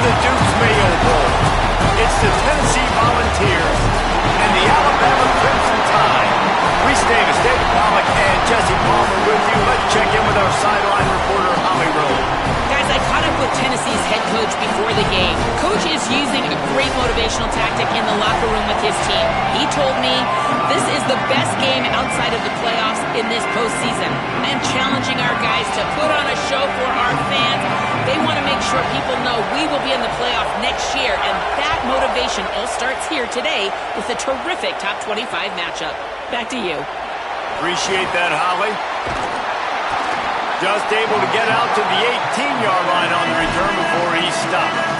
the Duke's Mayo Bowl. It's the Tennessee Volunteers and the Alabama Crimson Tide. We stay to David Pollack and Jesse Palmer with you. Let's check in with our sideline reporter, Holly Rowe. Guys, I caught up with Tennessee's head coach before the game. Coach is using a great motivational tactic in the locker room with his team. He told me this is the best game outside of the playoffs in this postseason. I am challenging our guys to put on a show for our fans. They want to make sure people know we will be in the playoff next year, and that motivation all starts here today with a terrific top 25 matchup. Back to you. Appreciate that, Holly. Just able to get out to the 18-yard line on the return before he stopped.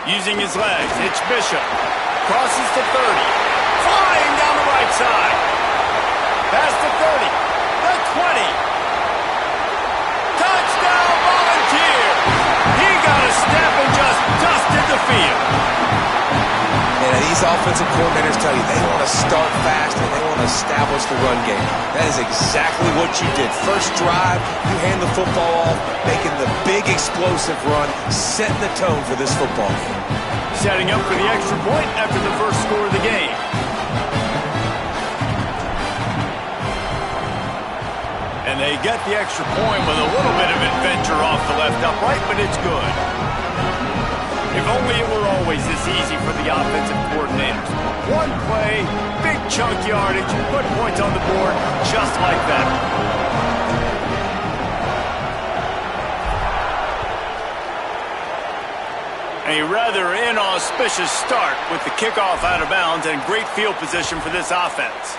Using his legs, it's Bishop. Crosses to 30. Flying down the right side. Pass to 30. The 20. Touchdown Volunteers! He got a step and just dusted the field. And these offensive coordinators tell you they want to start fast and they want to establish the run game. That is exactly what you did. First drive, you hand the football off, making the big explosive run, setting the tone for this football game. Setting up for the extra point after the first score of the game. And they get the extra point with a little bit of adventure off the left upright, but it's good. If only it were always this easy for the offensive coordinators. One play, big chunk yardage, put points on the board just like that. A rather inauspicious start with the kickoff out of bounds and great field position for this offense.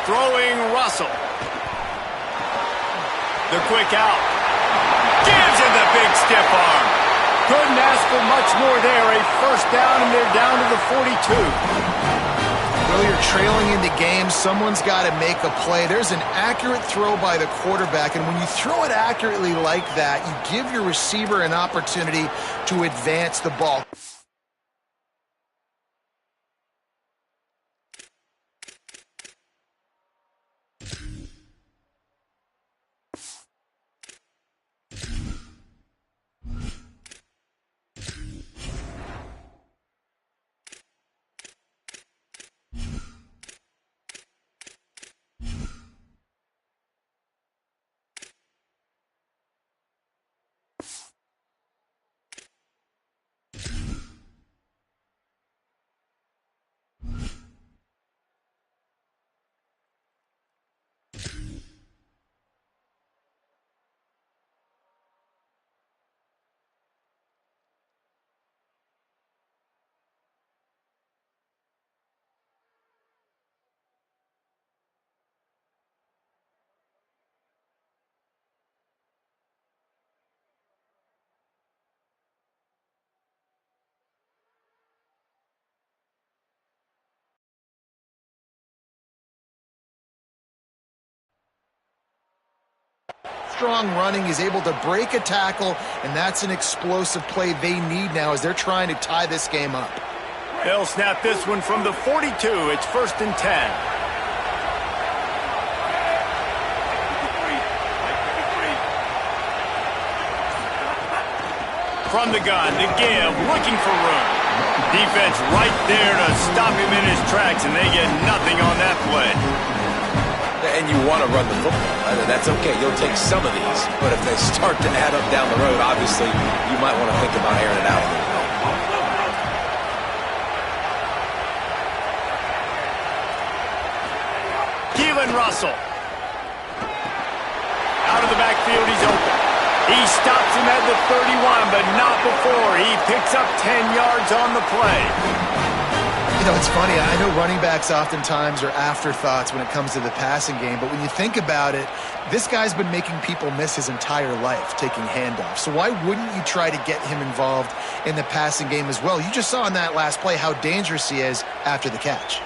Throwing Russell. The quick out. Gives him the big stiff arm. Couldn't ask for much more there. A first down, and they're down to the 42. Well, you're trailing into games. Someone's got to make a play. There's an accurate throw by the quarterback, and when you throw it accurately like that, you give your receiver an opportunity to advance the ball. Strong running, he's able to break a tackle, and that's an explosive play they need now as they're trying to tie this game up. They'll snap this one from the 42. It's 1st and 10. From the gun, the give, looking for room. Defense right there to stop him in his tracks, and they get nothing on that play. And you want to run the football. That's okay. You'll take some of these. But if they start to add up down the road, obviously, you might want to think about airing it out a little bit. Keelan Russell. Out of the backfield, he's open. He stops him at the 31, but not before. He picks up 10 yards on the play. You know, it's funny. I know running backs oftentimes are afterthoughts when it comes to the passing game, but when you think about it, this guy's been making people miss his entire life taking handoffs. So why wouldn't you try to get him involved in the passing game as well? You just saw in that last play how dangerous he is after the catch.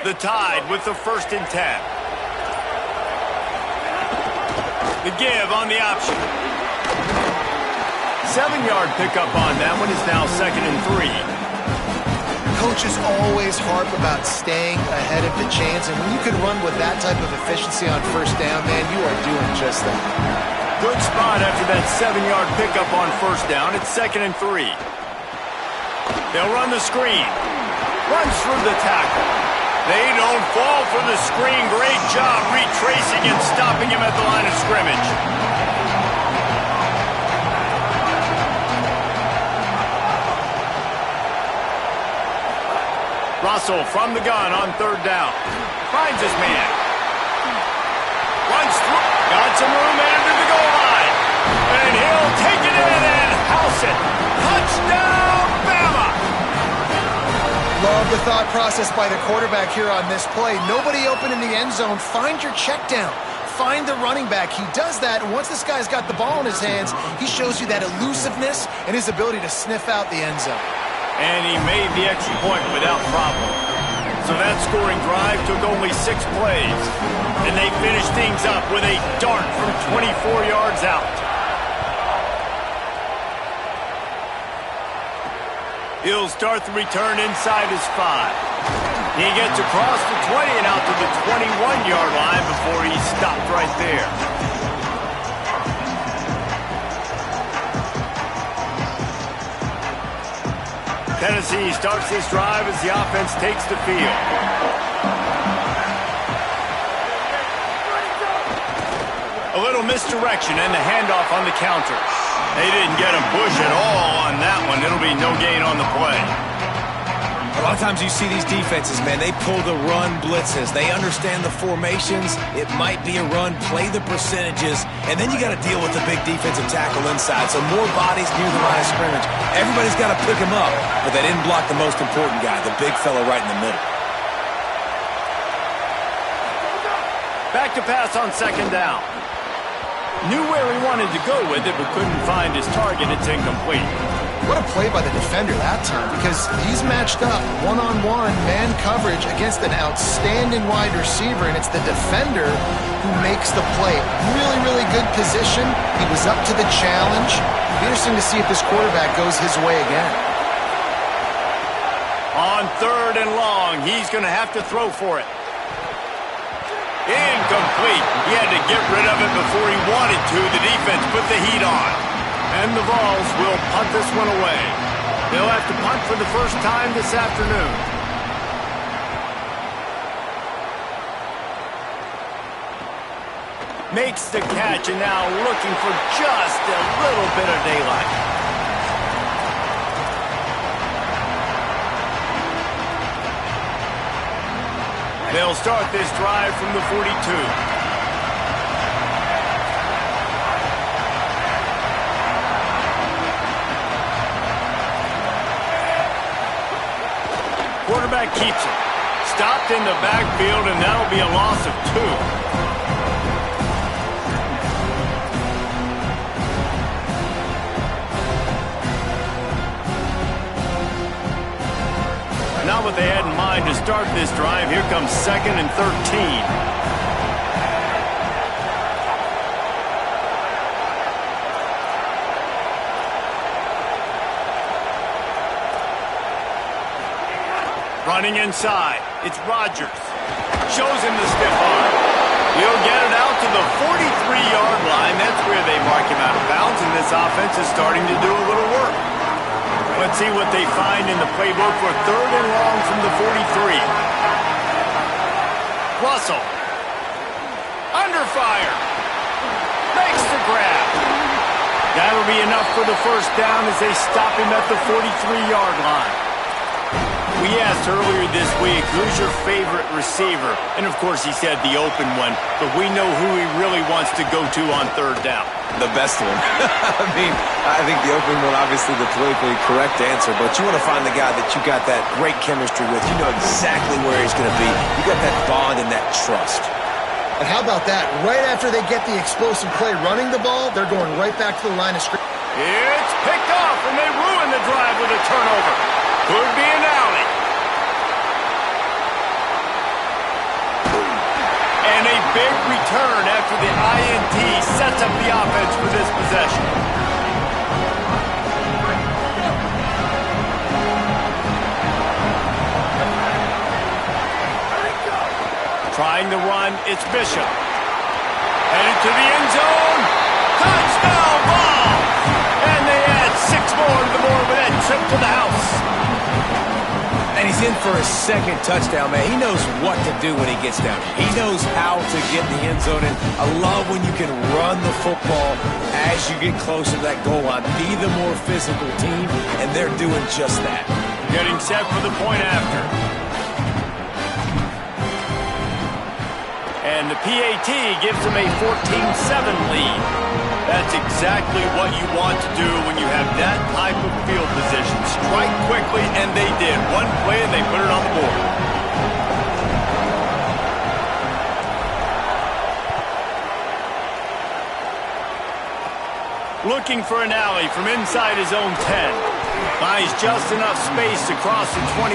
The Tide with the 1st and 10. The give on the option. 7-yard pickup on that one is now 2nd and 3. Coaches always harp about staying ahead of the chains, and when you can run with that type of efficiency on 1st down, man, you are doing just that. Good spot after that 7-yard pickup on 1st down. It's 2nd and 3. They'll run the screen. Runs through the tackle. They don't fall for the screen. Great job retracing and stopping him at the line of scrimmage. Russell from the gun on third down. Finds his man. Runs through. Got some room under the goal line. And he'll take it in and house it. Touchdown, Bama! Love the thought process by the quarterback here on this play. Nobody open in the end zone. Find your check down. Find the running back. He does that, and once this guy's got the ball in his hands, he shows you that elusiveness and his ability to sniff out the end zone. And he made the extra point without problem. So that scoring drive took only 6 plays. And they finished things up with a dart from 24 yards out. He'll start the return inside his 5. He gets across the 20 and out to the 21-yard line before he's stopped right there. Tennessee starts this drive as the offense takes the field. A little misdirection and the handoff on the counter. They didn't get a push at all on that one. It'll be no gain on the play. A lot of times you see these defenses, man, they pull the run blitzes. They understand the formations. It might be a run, play the percentages, and then you got to deal with the big defensive tackle inside. So more bodies near the line of scrimmage. Everybody's got to pick him up, but they didn't block the most important guy, the big fella right in the middle. Back to pass on second down. Knew where he wanted to go with it, but couldn't find his target. It's incomplete. What a play by the defender that time, because he's matched up one-on-one man coverage against an outstanding wide receiver, and it's the defender who makes the play. Really, really good position. He was up to the challenge. Be interesting to see if this quarterback goes his way again. On third and long, he's going to have to throw for it. Incomplete. He had to get rid of it before he wanted to. The defense put the heat on. And the Vols will punt this one away. They'll have to punt for the first time this afternoon. Makes the catch and now looking for just a little bit of daylight. They'll start this drive from the 42. Quarterback keeps it. Stopped in the backfield, and that'll be a loss of 2. Not what they had in mind to start this drive. Here comes 2nd and 13. Running inside, it's Rodgers. Shows him the stiff arm. He'll get it out to the 43-yard line. That's where they mark him out of bounds, and this offense is starting to do a little work. Let's see what they find in the playbook for third and long from the 43. Russell. Under fire. Makes the grab. That'll be enough for the first down as they stop him at the 43-yard line. We asked earlier this week, who's your favorite receiver? And, of course, he said the open one, but we know who he really wants to go to on third down. The best one. I think the open one, obviously the politically correct answer, but you want to find the guy that you got that great chemistry with. You know exactly where he's going to be. You got that bond and that trust. And how about that? Right after they get the explosive play running the ball, they're going right back to the line of scrimmage. It's picked off, and they ruin the drive with a turnover. Could be an alley. And a big return after the INT sets up the offense for this possession. Trying to run, it's Bishop. Headed to the end zone. Touchdown ball! And they add 6 more to the board with that trip to the house. And he's in for his second touchdown, man. He knows what to do when he gets down here. He knows how to get in the end zone. And I love when you can run the football as you get closer to that goal line. Be the more physical team, and they're doing just that. Getting set for the point after. And the PAT gives them a 14-7 lead. That's exactly what you want to do when you have that type of field position. Strike quickly, and they did. One play, and they put it on the board. Looking for an alley from inside his own 10. Finds just enough space to cross the 25.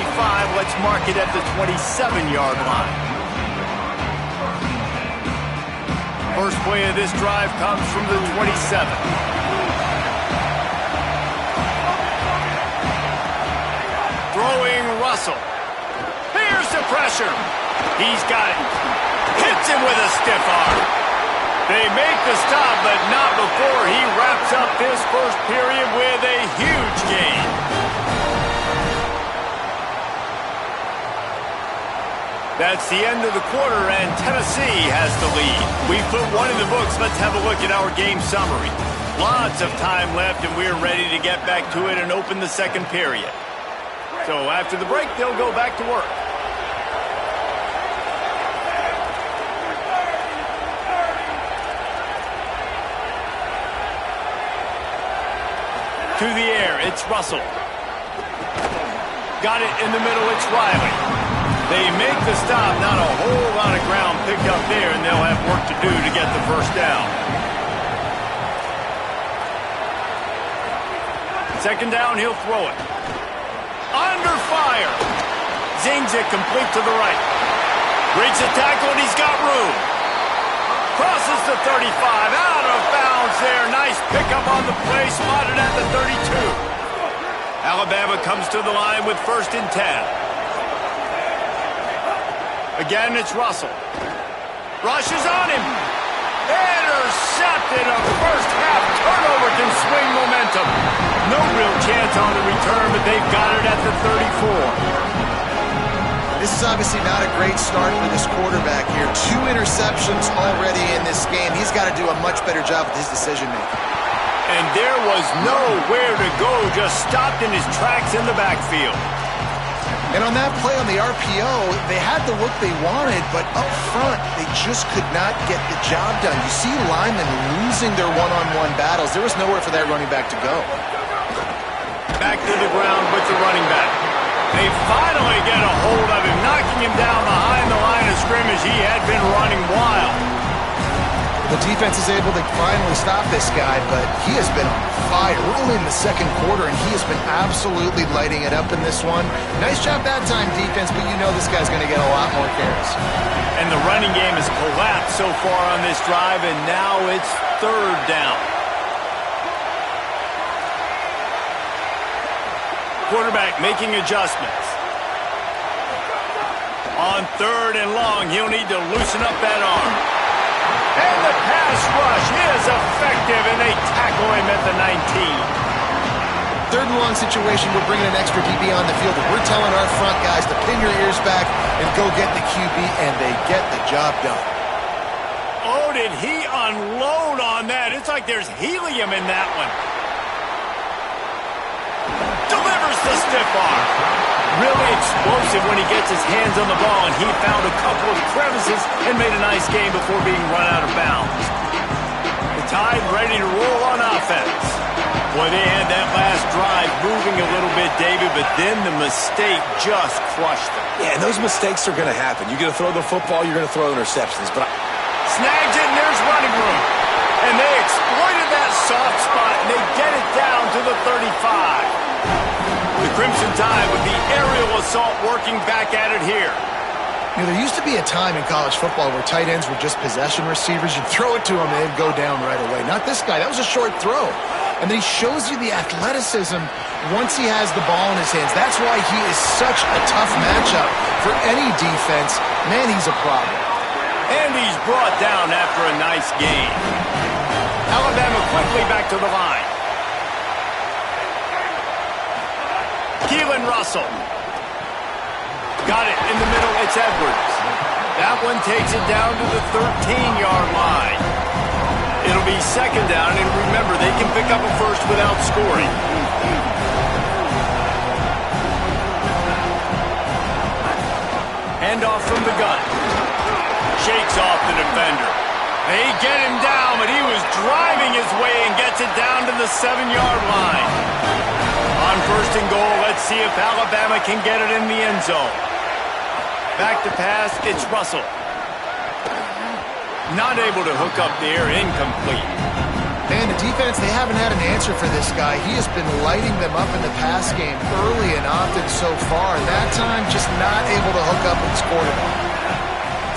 Let's mark it at the 27-yard line. First play of this drive comes from the 27. Throwing Russell. Here's the pressure. He's got it. Hits him with a stiff arm. They make the stop, but not before he wraps up this first period with a huge gain. That's the end of the quarter, and Tennessee has the lead. We put one in the books. Let's have a look at our game summary. Lots of time left, and we're ready to get back to it and open the second period. So after the break, they'll go back to work. To the air, it's Russell. Got it in the middle, it's Riley. They make the stop, not a whole lot of ground picked up there, and they'll have work to do to get the first down. Second down, he'll throw it. Under fire. Zings it complete to the right. Breaks the tackle, and he's got room. Crosses the 35, out of bounds there. Nice pickup on the play, spotted at the 32. Alabama comes to the line with 1st and 10. Again, it's Russell. Rushes on him. Intercepted. A first half turnover can swing momentum. No real chance on the return, but they've got it at the 34. This is obviously not a great start for this quarterback here. 2 interceptions already in this game. He's got to do a much better job with his decision-making. And there was nowhere to go, just stopped in his tracks in the backfield. And on that play on the RPO, they had the look they wanted, but up front, they just could not get the job done. You see linemen losing their one-on-one battles. There was nowhere for that running back to go. Back to the ground with the running back. They finally get a hold of him, knocking him down behind the line of scrimmage. He had been running wild. The defense is able to finally stop this guy, but he has been on fire. We're only in the second quarter, and he has been absolutely lighting it up in this one. Nice job that time, defense, but you know this guy's going to get a lot more carries. And the running game has collapsed so far on this drive, and now it's 3rd down. Quarterback making adjustments. On 3rd and long, he'll need to loosen up that arm. And the pass rush is effective, and they tackle him at the 19. 3rd and long situation, we're bringing an extra DB on the field. We're telling our front guys to pin your ears back and go get the QB, and they get the job done. Oh, did he unload on that? It's like there's helium in that one. Delivers the stiff arm. Really explosive when he gets his hands on the ball, and he found a couple of crevices and made a nice game before being run out of bounds. The Tide ready to roll on offense. Boy, they had that last drive moving a little bit, David, but then the mistake just crushed them. Yeah, and those mistakes are going to happen. You're going to throw the football, you're going to throw interceptions. But snags it, and there's running room. And they exploited that soft spot, and they get it down to the 35. The Crimson Tide with the aerial assault working back at it here. You know, there used to be a time in college football where tight ends were just possession receivers. You'd throw it to him and they'd go down right away. Not this guy. That was a short throw. And then he shows you the athleticism once he has the ball in his hands. That's why he is such a tough matchup for any defense. Man, he's a problem. And he's brought down after a nice game. Alabama quickly back to the line. Keelan Russell. Got it in the middle. It's Edwards. That one takes it down to the 13-yard line. It'll be second down, and remember, they can pick up a first without scoring. Handoff from the gun. Shakes off the defender. They get him down, but he was driving his way and gets it down to the 7-yard line. On first and goal, let's see if Alabama can get it in the end zone. Back to pass, it's Russell. Not able to hook up there, incomplete. Man, the defense, they haven't had an answer for this guy. He has been lighting them up in the pass game early and often so far. That time, just not able to hook up and score it all.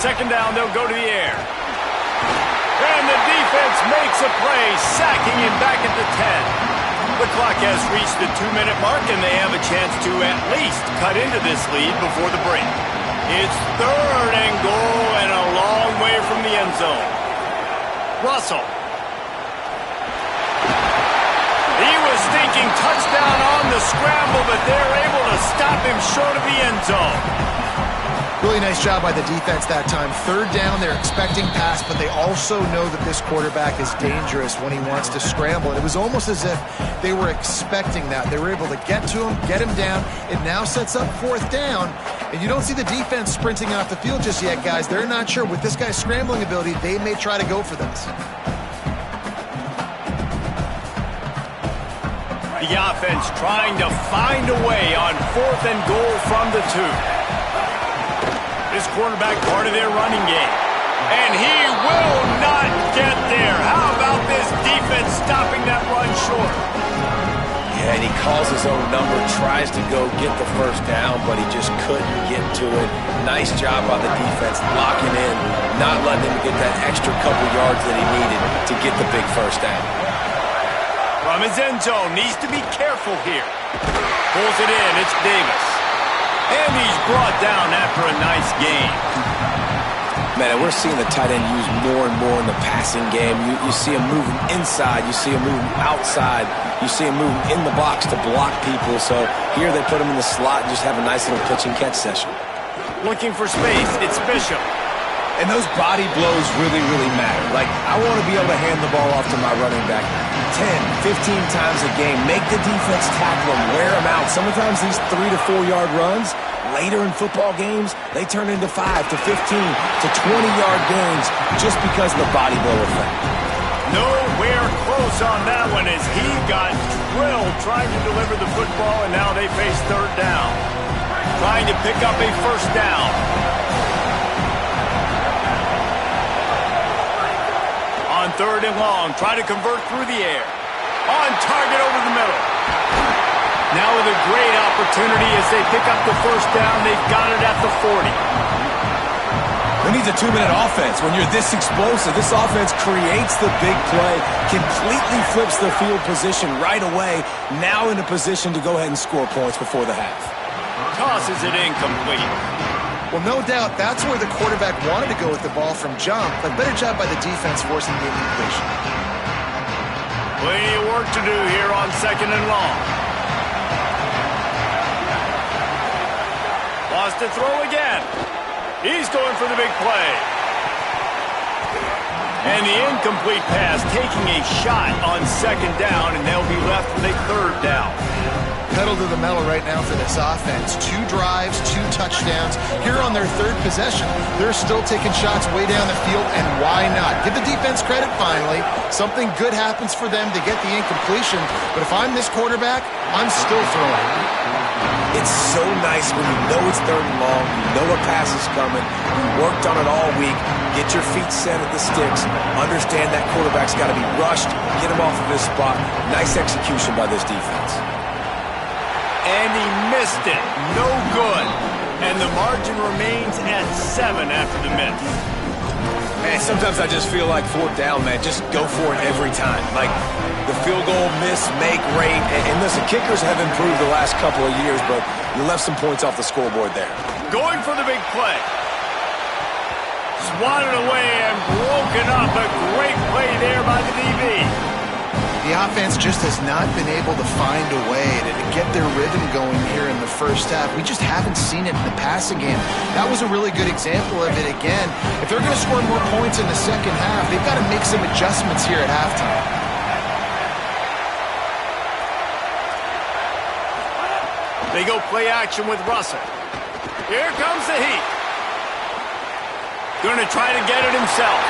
Second down, they'll go to the air. And the defense makes a play, sacking him back at the 10. The clock has reached the 2-minute mark, and they have a chance to at least cut into this lead before the break. It's third and goal and a long way from the end zone. Russell. He was thinking touchdown on the scramble, but they're able to stop him short of the end zone. Really nice job by the defense that time. Third down, they're expecting pass, but they also know that this quarterback is dangerous when he wants to scramble. And it was almost as if they were expecting that. They were able to get to him, get him down. It now sets up fourth down. And you don't see the defense sprinting off the field just yet, guys. They're not sure. With this guy's scrambling ability, they may try to go for this. The offense trying to find a way on fourth and goal from the 2. This quarterback part of their running game. And he will not get there. How about this defense stopping that run short? Yeah, and he calls his own number, tries to go get the first down, but he just couldn't get to it. Nice job by the defense locking in, not letting him get that extra couple yards that he needed to get the big first down. From his end zone, needs to be careful here. Pulls it in, it's Davis. And he's brought down after a nice game. Man, we're seeing the tight end used more and more in the passing game. You see him moving inside. You see him moving outside. You see him moving in the box to block people. So here they put him in the slot and just have a nice little pitch and catch session. Looking for space. It's Bishop. And those body blows really, really matter. Like, I want to be able to hand the ball off to my running back 10, 15 times a game. Make the defense tackle him, wear him out. Sometimes these 3 to 4 yard runs, later in football games, they turn into 5 to 15 to 20-yard gains just because of the body blow effect. Nowhere close on that one as he got drilled trying to deliver the football, and now they face third down. Trying to pick up a first down. On third and long, try to convert through the air. On target over the middle. Now with a great opportunity as they pick up the first down. They've got it at the 40. Who needs a 2-minute offense? When you're this explosive, this offense creates the big play, completely flips the field position right away, now in a position to go ahead and score points before the half. Tosses it incomplete. Well, no doubt, that's where the quarterback wanted to go with the ball from jump, but better job by the defense forcing the incompletion. Plenty of work to do here on second and long. Lost to throw again. He's going for the big play. And the incomplete pass taking a shot on second down, and they'll be left with a third down. Pedal to the metal right now for this offense. 2 drives, 2 touchdowns. Here on their third possession, they're still taking shots way down the field, and why not? Give the defense credit finally. Something good happens for them to get the incompletion, but if I'm this quarterback, I'm still throwing. It's so nice when you know it's third and long, you know a pass is coming, you worked on it all week, get your feet set at the sticks, understand that quarterback's got to be rushed, get him off of this spot. Nice execution by this defense. And he missed it. No good. And the margin remains at 7 after the miss. Man, sometimes I just feel like fourth down, man. Just go for it every time. Like the field goal, miss, make, rate. And listen, kickers have improved the last couple of years, but you left some points off the scoreboard there. Going for the big play. Swatted away and broken up. A great play there by the DB. The offense just has not been able to find a way to get their rhythm going here in the first half. We just haven't seen it in the passing game. That was a really good example of it again. If they're going to score more points in the second half, they've got to make some adjustments here at halftime. They go play action with Russell. Here comes the heat. Going to try to get it himself.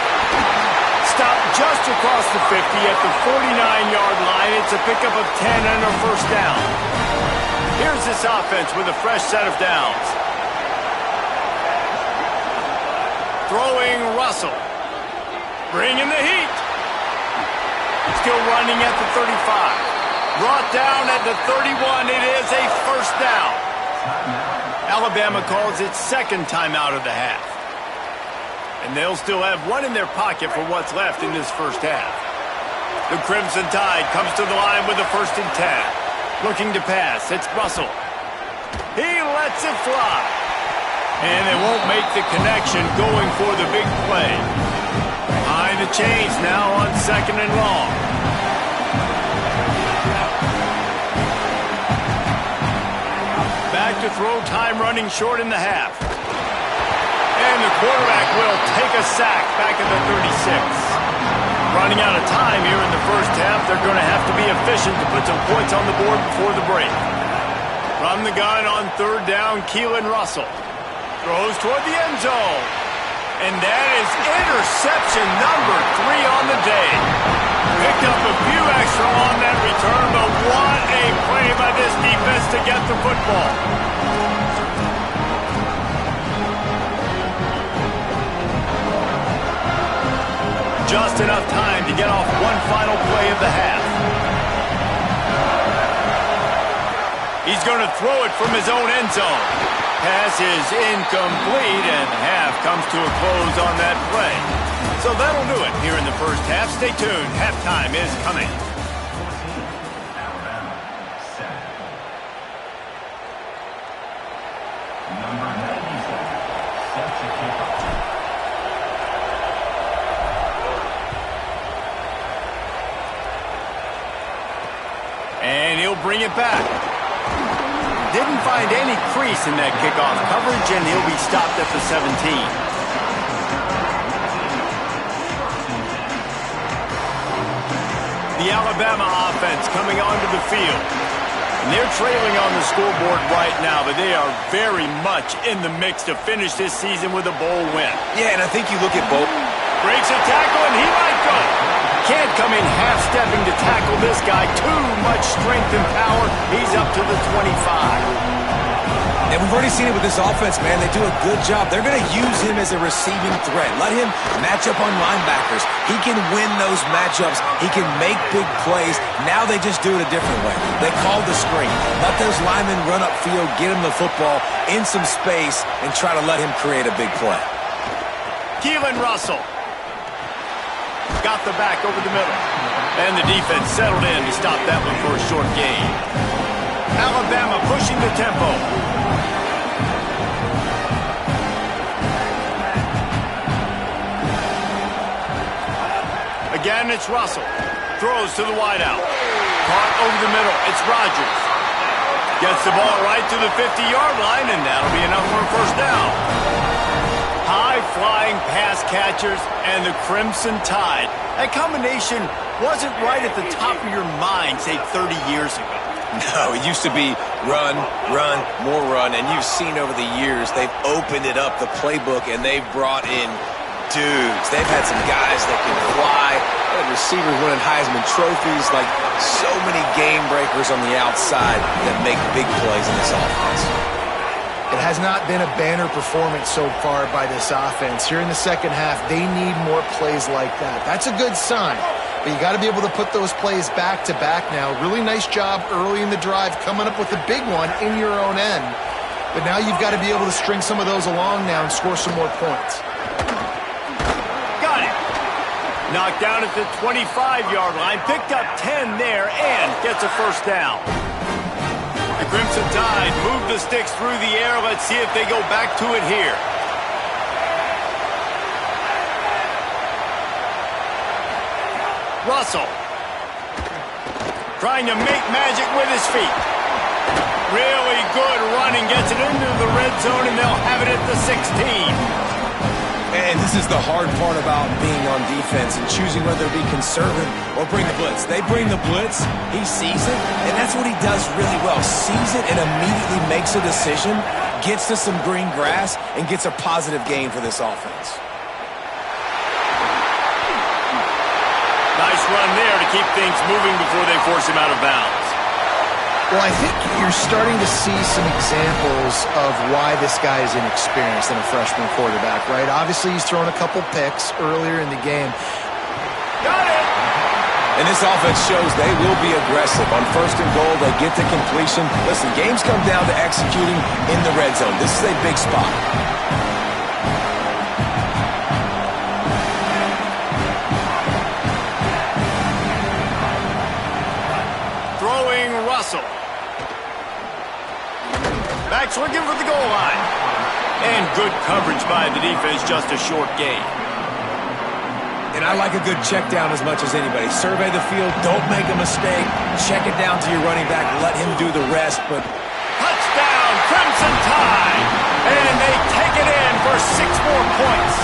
Stopped just across the 50 at the 49-yard line. It's a pickup of 10 and a first down. Here's this offense with a fresh set of downs. Throwing Russell. Bringing the heat. Still running at the 35. Brought down at the 31. It is a first down. Alabama calls its second timeout of the half. And they'll still have one in their pocket for what's left in this first half. The Crimson Tide comes to the line with a 1st and 10. Looking to pass. It's Russell. He lets it fly. And they won't make the connection going for the big play. Behind the chains now on 2nd and long. Back to throw, time running short in the half. And the quarterback will take a sack back at the 36. Running out of time here in the first half. They're going to have to be efficient to put some points on the board before the break. From the gun on 3rd down, Keelan Russell. Throws toward the end zone. And that is interception number 3 on the day. Picked up a few extra on that return, but what a play by this defense to get the football. Just enough time to get off one final play of the half. He's going to throw it from his own end zone. Pass is incomplete, and half comes to a close on that play. So that'll do it here in the first half. Stay tuned. Halftime is coming. And he'll bring it back. Didn't find any crease in that kickoff coverage, and he'll be stopped at the 17. The Alabama offense coming onto the field. And they're trailing on the scoreboard right now, but they are very much in the mix to finish this season with a bowl win. Yeah, and I think you look at both. Breaks a tackle, and he might go. Can't come in half-stepping to tackle this guy. Too much strength and power. He's up to the 25. And we've already seen it with this offense, man. They do a good job. They're going to use him as a receiving threat. Let him match up on linebackers. He can win those matchups. He can make big plays. Now they just do it a different way. They call the screen. Let those linemen run upfield, get him the football in some space, and try to let him create a big play. Keelan Russell. Got the back over the middle. And the defense settled in to stop that one for a short gain. Alabama pushing the tempo. Again, it's Russell. Throws to the wideout. Caught over the middle. It's Rodgers. Gets the ball right to the 50-yard line, and that'll be enough for a first down. High-flying pass catchers and the Crimson Tide. That combination wasn't right at the top of your mind, say, 30 years ago. No, it used to be run, run, more run, and you've seen over the years they've opened it up, the playbook, and they've brought in dudes. They've had some guys that can fly, and receivers winning Heisman trophies, like so many game breakers on the outside that make big plays in this offense. It has not been a banner performance so far by this offense. Here in the second half, they need more plays like that. That's a good sign, but you got to be able to put those plays back to back now. Really nice job early in the drive, coming up with a big one in your own end. But now you've got to be able to string some of those along now and score some more points. Got it. Knocked down at the 25-yard line, picked up 10 there, and gets a first down. The Crimson Tide move the sticks through the air. Let's see if they go back to it here. Russell. Trying to make magic with his feet. Really good running, gets it into the red zone, and they'll have it at the 16. And this is the hard part about being on defense and choosing whether to be conservative or bring the blitz. They bring the blitz, he sees it, and that's what he does really well. Sees it and immediately makes a decision, gets to some green grass, and gets a positive gain for this offense. Nice run there to keep things moving before they force him out of bounds. Well, I think you're starting to see some examples of why this guy is inexperienced in a freshman quarterback, right? Obviously, he's thrown a couple picks earlier in the game. Got it! And this offense shows they will be aggressive. On 1st and goal, they get to completion. Listen, games come down to executing in the red zone. This is a big spot. Throwing Russell. Back's looking for the goal line. And good coverage by the defense, just a short gain. And I like a good check down as much as anybody. Survey the field, don't make a mistake. Check it down to your running back, let him do the rest. But Touchdown, Crimson Tide! And they take it in for 6 more points.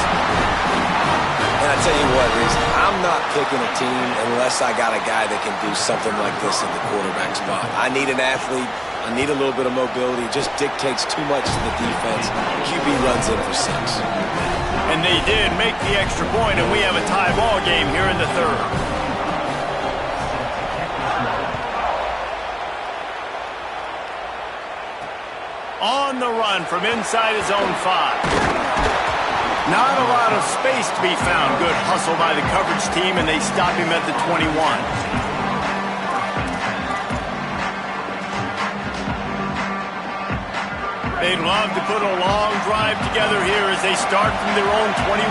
And I tell you what, Reese, I'm not picking a team unless I got a guy that can do something like this at the quarterback spot. I need an athlete. I need a little bit of mobility. It just dictates too much to the defense. QB runs in for 6. And they did make the extra point, and we have a tie ball game here in the 3rd. On the run from inside his own 5. Not a lot of space to be found. Good hustle by the coverage team, and they stop him at the 21. They'd love to put a long drive together here as they start from their own 21.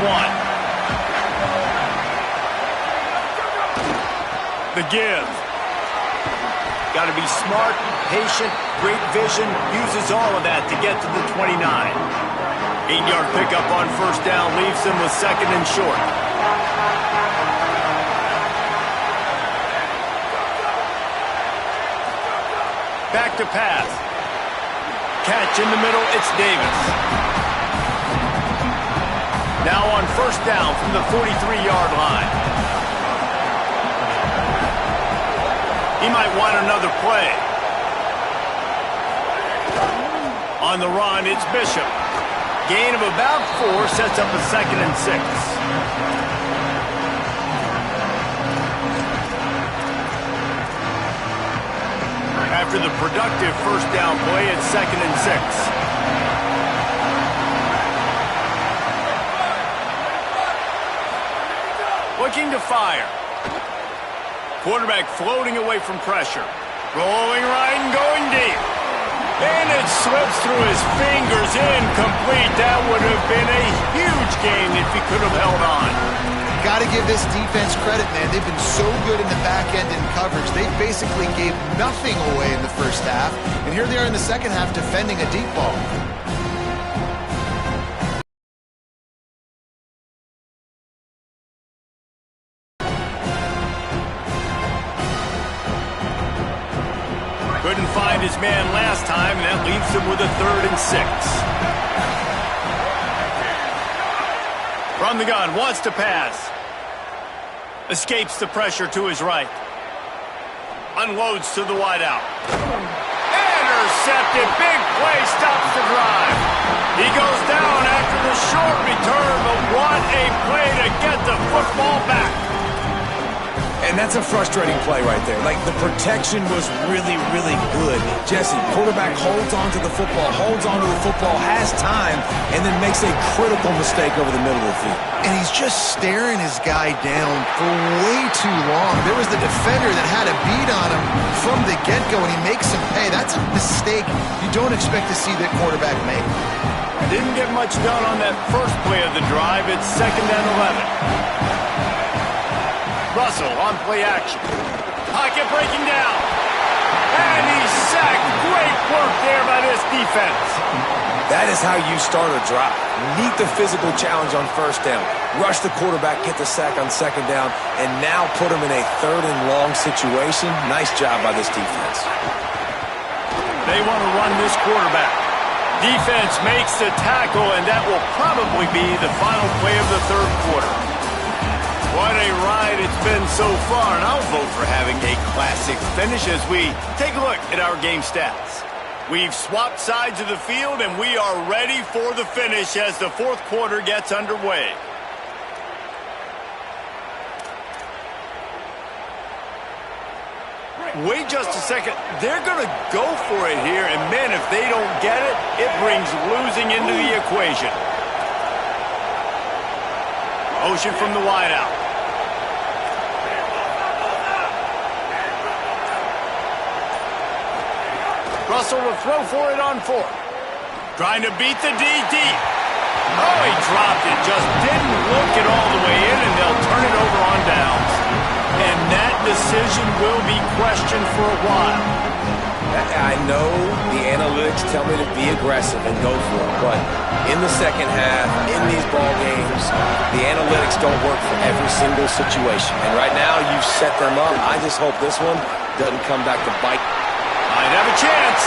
The give. Got to be smart, patient, great vision, uses all of that to get to the 29. 8-yard pickup on 1st down leaves them with 2nd and short. Back to pass. Catch in the middle, it's Davis. Now on 1st down from the 43-yard line. He might want another play. On the run, it's Bishop. Gain of about 4 sets up a 2nd and 6. After the productive 1st down play, it's 2nd and 6. Looking to fire. Quarterback floating away from pressure. Rolling right and going deep. And it slips through his fingers, incomplete. That would have been a huge gain if he could have held on. Got to give this defense credit, man. They've been so good in the back end in coverage. They basically gave nothing away in the 1st half. And here they are in the 2nd half defending a deep ball. Couldn't find his man last time, and that leaves him with a 3rd and 6. From the gun, wants to pass. Escapes the pressure to his right. Unloads to the wideout. Intercepted. Big play stops the drive. He goes down after the short return, but what a play to get the football back. And that's a frustrating play right there. Like, the protection was really, really good. Jesse, quarterback holds onto the football, has time, and then makes a critical mistake over the middle of the field. And he's just staring his guy down for way too long. There was the defender that had a beat on him from the get-go, and he makes him pay. That's a mistake you don't expect to see that quarterback make. Didn't get much done on that first play of the drive. It's 2nd and 11. Russell on play action. Pocket breaking down. And he's sacked. Great work there by this defense. That is how you start a drive. Meet the physical challenge on first down. Rush the quarterback, get the sack on second down, and now put him in a third and long situation. Nice job by this defense. They want to run this quarterback. Defense makes the tackle, and that will probably be the final play of the third quarter. What a ride it's been so far, and I'll vote for having a classic finish as we take a look at our game stats. We've swapped sides of the field, and we are ready for the finish as the fourth quarter gets underway. Wait just a second. They're going to go for it here, and man, if they don't get it, it brings losing into the equation. Motion from the wideout. Russell will throw for it on fourth. Trying to beat the D deep. Oh, he dropped it. Just didn't look it all the way in, and they'll turn it over on downs. And that decision will be questioned for a while. I know the analytics tell me to be aggressive and go for it, but in the second half, in these ball games, the analytics don't work for every single situation. And right now, you've set them up. I just hope this one doesn't come back to bite. Might have a chance.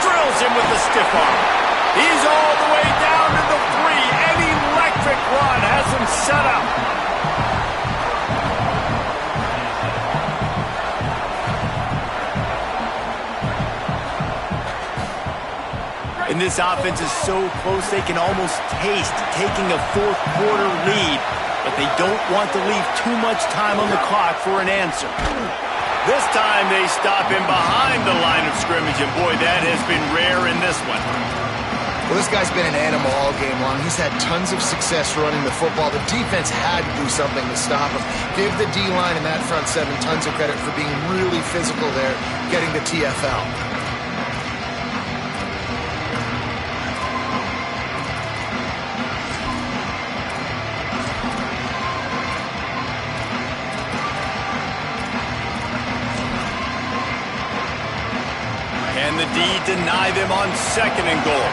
Drills him with the stiff arm. He's all the way down to the 3. An electric run has him set up. And this offense is so close they can almost taste taking a fourth quarter lead, but they don't want to leave too much time on the clock for an answer. This time they stop him behind the line of scrimmage, and boy, that has been rare in this one. Well, this guy's been an animal all game long. He's had tons of success running the football. The defense had to do something to stop him. Give the D-line and that front seven tons of credit for being really physical there, getting the TFL. And the D deny them on second and goal.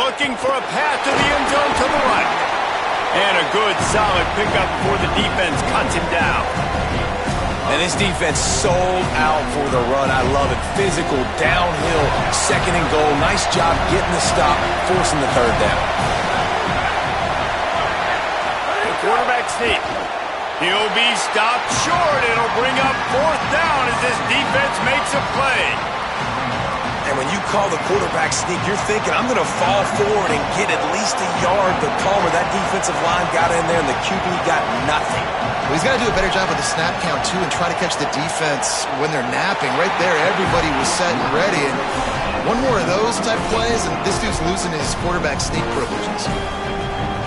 Looking for a path to the end zone to the right. And a good, solid pickup before the defense cuts him down. And this defense sold out for the run. I love it. Physical, downhill, second and goal. Nice job getting the stop, forcing the third down. The quarterback sneak. He'll be stopped short. It'll bring up fourth down as this defense makes a play. And when you call the quarterback sneak, you're thinking, I'm going to fall forward and get at least a yard. But Palmer, that defensive line got in there, and the QB got nothing. Well, he's got to do a better job with the snap count, too, and try to catch the defense when they're napping. Right there, everybody was set and ready. And one more of those type plays, and this dude's losing his quarterback sneak privileges.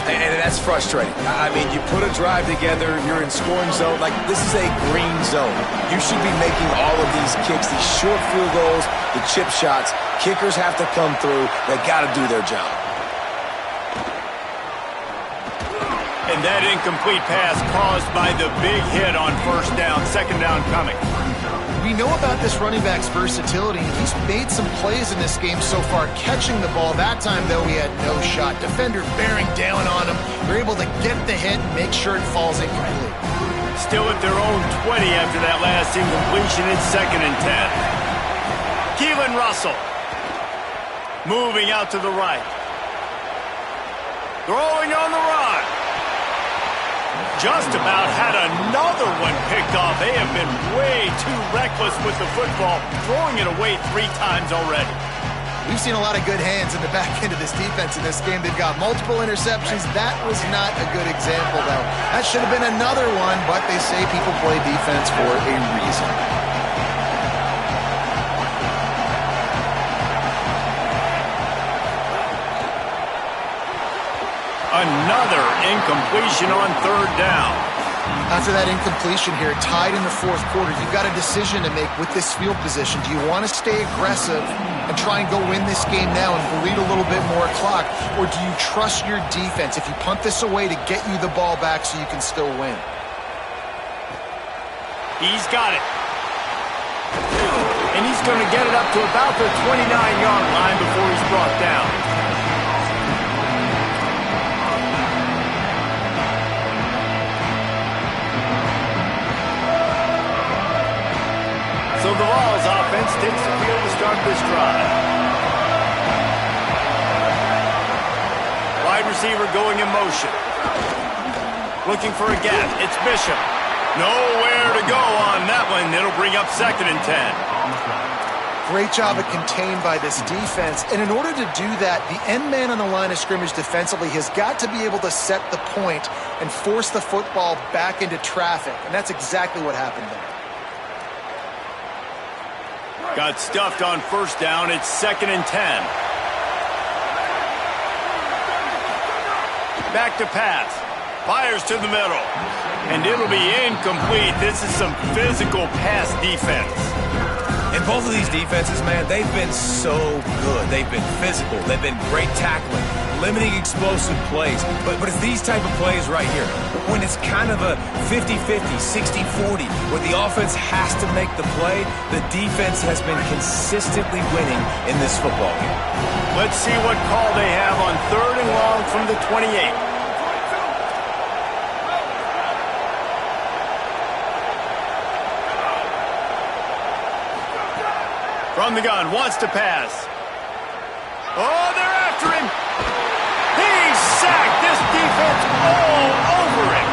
And that's frustrating. I mean, you put a drive together, you're in scoring zone. Like, this is a green zone. You should be making all of these kicks, these short field goals, the chip shots. Kickers have to come through. They got to do their job. And that incomplete pass caused by the big hit on first down, second down coming. We know about this running back's versatility. He's made some plays in this game so far, catching the ball. That time, though, he had no shot. Defender bearing down on him. They're able to get the hit and make sure it falls incomplete. Still at their own 20 after that last incompletion. It's second and 10. Keelan Russell moving out to the right. Throwing on the run. Just about had another one picked off. They have been way too reckless with the football, throwing it away 3 times already. We've seen a lot of good hands in the back end of this defense in this game. They've got multiple interceptions. That was not a good example, though. That should have been another one, but they say people play defense for a reason. Another incompletion on third down. After that incompletion here, tied in the fourth quarter, you've got a decision to make with this field position. Do you want to stay aggressive and try and go win this game now and bleed a little bit more clock, or do you trust your defense if you punt this away to get you the ball back so you can still win? He's got it. And he's going to get it up to about the 29-yard line before he's brought down. So the Vols offense takes the field to start this drive. Wide receiver going in motion. Looking for a gap. It's Bishop. Nowhere to go on that one. It'll bring up 2nd and 10. Great job of contained by this defense. And in order to do that, the end man on the line of scrimmage defensively has got to be able to set the point and force the football back into traffic. And that's exactly what happened there. Got stuffed on 1st down. It's 2nd and 10. Back to pass. Fires to the middle. And it'll be incomplete. This is some physical pass defense. And both of these defenses, man, they've been so good. They've been physical. They've been great tackling, limiting explosive plays. But it's these type of plays right here, when it's kind of a 50-50, 60-40, where the offense has to make the play, the defense has been consistently winning in this football game. Let's see what call they have on 3rd and long from the 28. From the gun, wants to pass. Oh, they're after him. He's sacked. This defense all over him.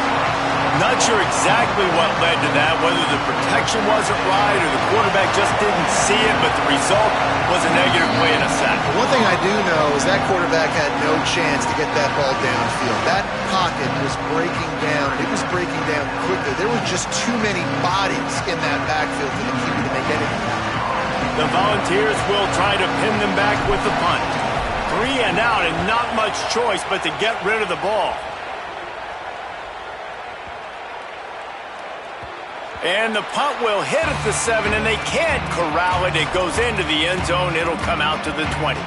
Not sure exactly what led to that, whether the protection wasn't right or the quarterback just didn't see it, but the result was a negative play and a sack. One thing I do know is that quarterback had no chance to get that ball downfield. That pocket was breaking down, and it was breaking down quickly. There were just too many bodies in that backfield for the keeper to make anything happen. The Volunteers will try to pin them back with the punt. 3 and out and not much choice but to get rid of the ball. And the punt will hit at the 7, and they can't corral it. It goes into the end zone. It'll come out to the 20.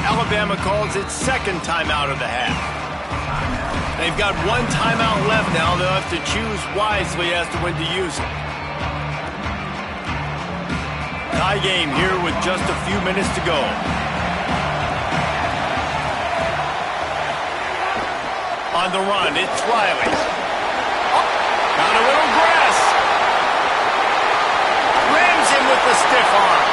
Alabama calls its 2nd timeout of the half. They've got 1 timeout left now. They'll have to choose wisely as to when to use it. Tie game here with just a few minutes to go. On the run, it's Riley. Oh, got a little grass. Rams him with the stiff arm.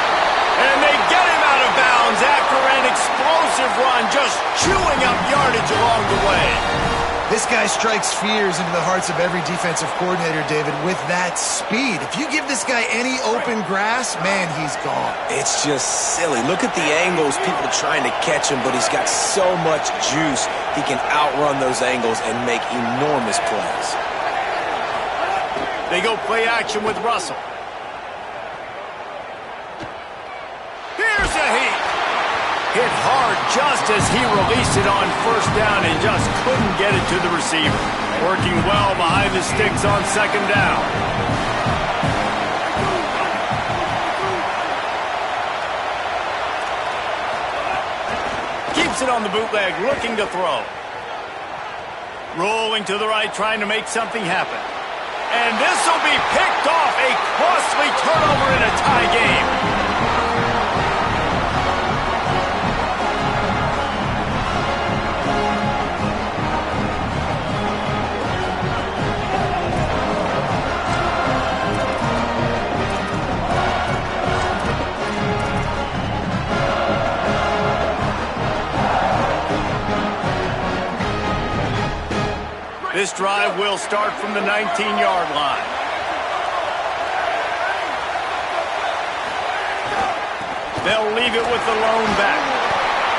And they get him out of bounds after an explosive run, just chewing up yardage along the way. This guy strikes fears into the hearts of every defensive coordinator, David, with that speed. If you give this guy any open grass, man, he's gone. It's just silly. Look at the angles, people are trying to catch him, but he's got so much juice. He can outrun those angles and make enormous plays. They go play action with Russell. Here's a heat. Hit hard just as he released it on 1st down and just couldn't get it to the receiver. Working well behind the sticks on 2nd down. Keeps it on the bootleg, looking to throw. Rolling to the right, trying to make something happen. And this will be picked off. A costly turnover in a tie game. This drive will start from the 19-yard line. They'll leave it with the lone back.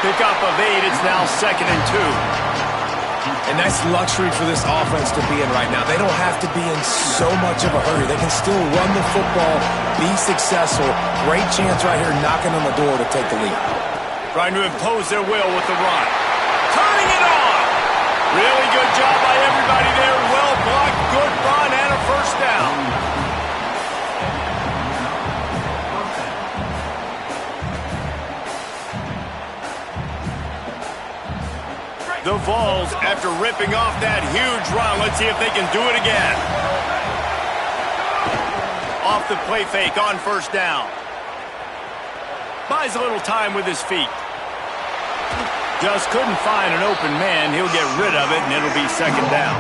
Pickup of 8. It's now 2nd and 2. And that's luxury for this offense to be in right now. They don't have to be in so much of a hurry. They can still run the football, be successful. Great chance right here knocking on the door to take the lead. Trying to impose their will with the run. Turning it on. Really good job by everybody there. Well blocked, good run, and a first down. The Vols, after ripping off that huge run, let's see if they can do it again. Off the play fake on first down. Buys a little time with his feet. Just couldn't find an open man. He'll get rid of it, and it'll be second down.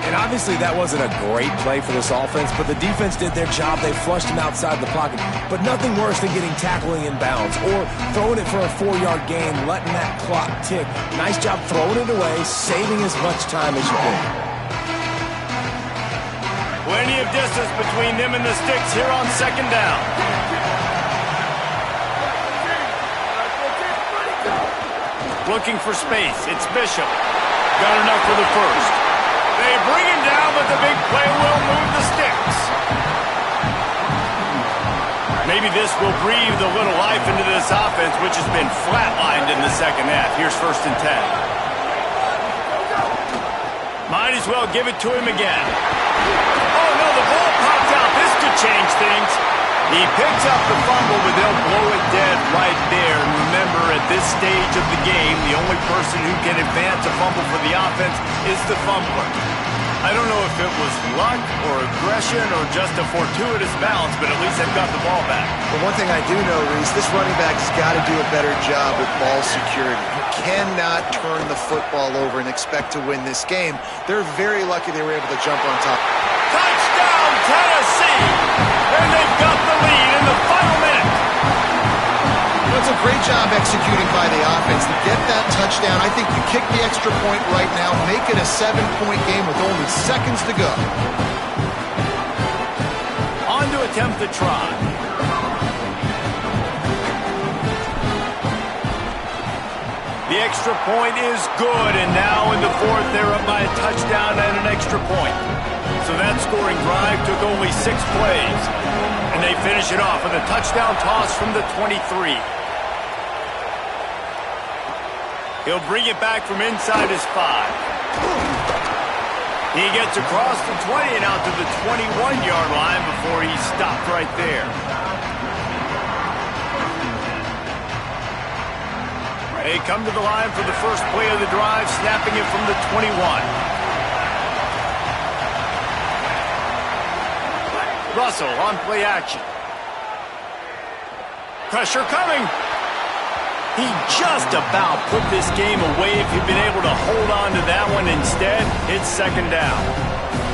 And obviously that wasn't a great play for this offense, but the defense did their job. They flushed him outside the pocket. But nothing worse than getting tackling in bounds or throwing it for a 4-yard gain, letting that clock tick. Nice job throwing it away, saving as much time as you can. Plenty of distance between them and the sticks here on second down. Looking for space. It's Bishop. Got enough for the first. They bring him down, but the big play will move the sticks. Maybe this will breathe a little life into this offense, which has been flatlined in the second half. Here's 1st and 10. Might as well give it to him again. Oh, no, the ball popped out. This could change things. He picks up the fumble, but they'll blow it dead right there. And remember, at this stage of the game, the only person who can advance a fumble for the offense is the fumbler. I don't know if it was luck or aggression or just a fortuitous bounce, but at least they've got the ball back. But one thing I do know, Reese, this running back has got to do a better job with ball security. You cannot turn the football over and expect to win this game. They're very lucky they were able to jump on top. Touchdown, Tennessee! And they've got the lead in the final minute. It's a great job executing by the offense to get that touchdown. I think you kick the extra point right now, make it a 7-point game with only seconds to go. On to attempt the try. The extra point is good, and now in the fourth, they're up by a touchdown and an extra point. So that scoring drive took only 6 plays, and they finish it off with a touchdown toss from the 23. He'll bring it back from inside his 5. He gets across the 20 and out to the 21-yard line before he's stopped right there. They come to the line for the first play of the drive, snapping it from the 21. Russell on play action. Pressure coming. He just about put this game away if he'd been able to hold on to that one. Instead, it's second down.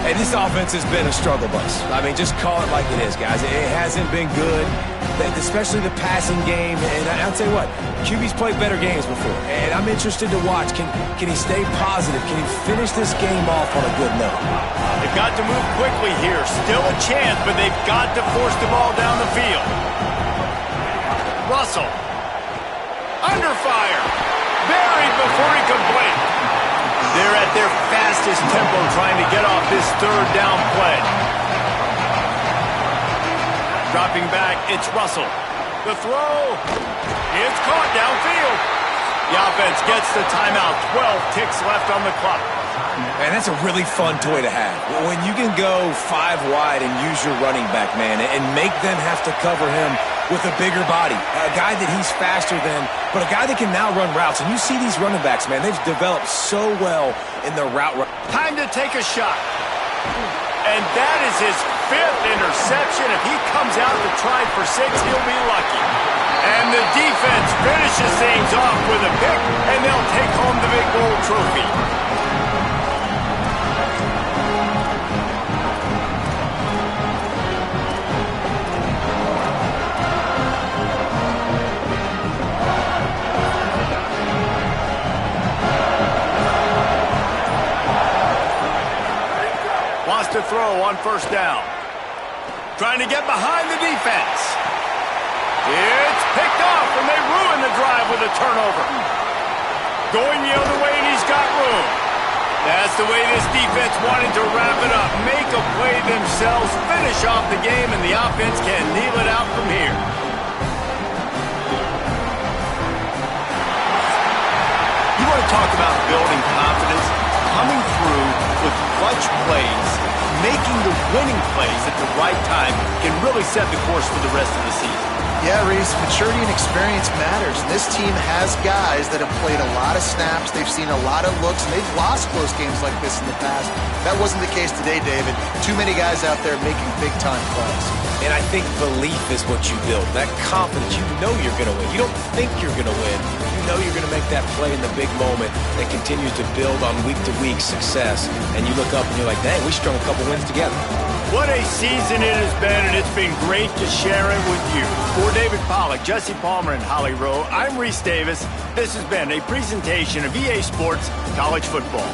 Hey, this offense has been a struggle bus. I mean, just call it like it is, guys. It hasn't been good, especially the passing game. And I'll tell you what, QB's played better games before. And I'm interested to watch. Can he stay positive? Can he finish this game off on a good note? They've got to move quickly here. Still a chance, but they've got to force the ball down the field. Russell. Under fire. Buried before he could blink. They're at their fastest tempo trying to get off this third down play. Dropping back, it's Russell. The throw. It's caught downfield. The offense gets the timeout. 12 ticks left on the clock. Man, that's a really fun toy to have. When you can go 5 wide and use your running back, man, and make them have to cover him with a bigger body, a guy that he's faster than, but a guy that can now run routes. And you see these running backs, man, they've developed so well in their route run. Time to take a shot. And that is his 5th interception. If he comes out to try for 6, he'll be lucky. And the defense finishes things off with a pick, and they'll take home the big gold trophy. Wants to throw on first down. Trying to get behind the defense. It's picked off, and they ruin the drive with a turnover. Going the other way, and he's got room. That's the way this defense wanted to wrap it up. Make a play themselves, finish off the game, and the offense can kneel it out from here. You want to talk about building confidence? Coming through with clutch plays making the winning plays at the right time can really set the course for the rest of the season. Yeah, Reese, maturity and experience matters. And this team has guys that have played a lot of snaps. They've seen a lot of looks, and they've lost close games like this in the past. That wasn't the case today, David. Too many guys out there making big-time plays. And I think belief is what you build. That confidence, you know you're going to win. You don't think you're going to win. You know you're going to make that play in the big moment that continues to build on week-to-week success. And you look up and you're like, dang, we strung a couple wins together. What a season it has been, and it's been great to share it with you. For David Pollack, Jesse Palmer, and Holly Rowe, I'm Reese Davis. This has been a presentation of EA Sports College Football.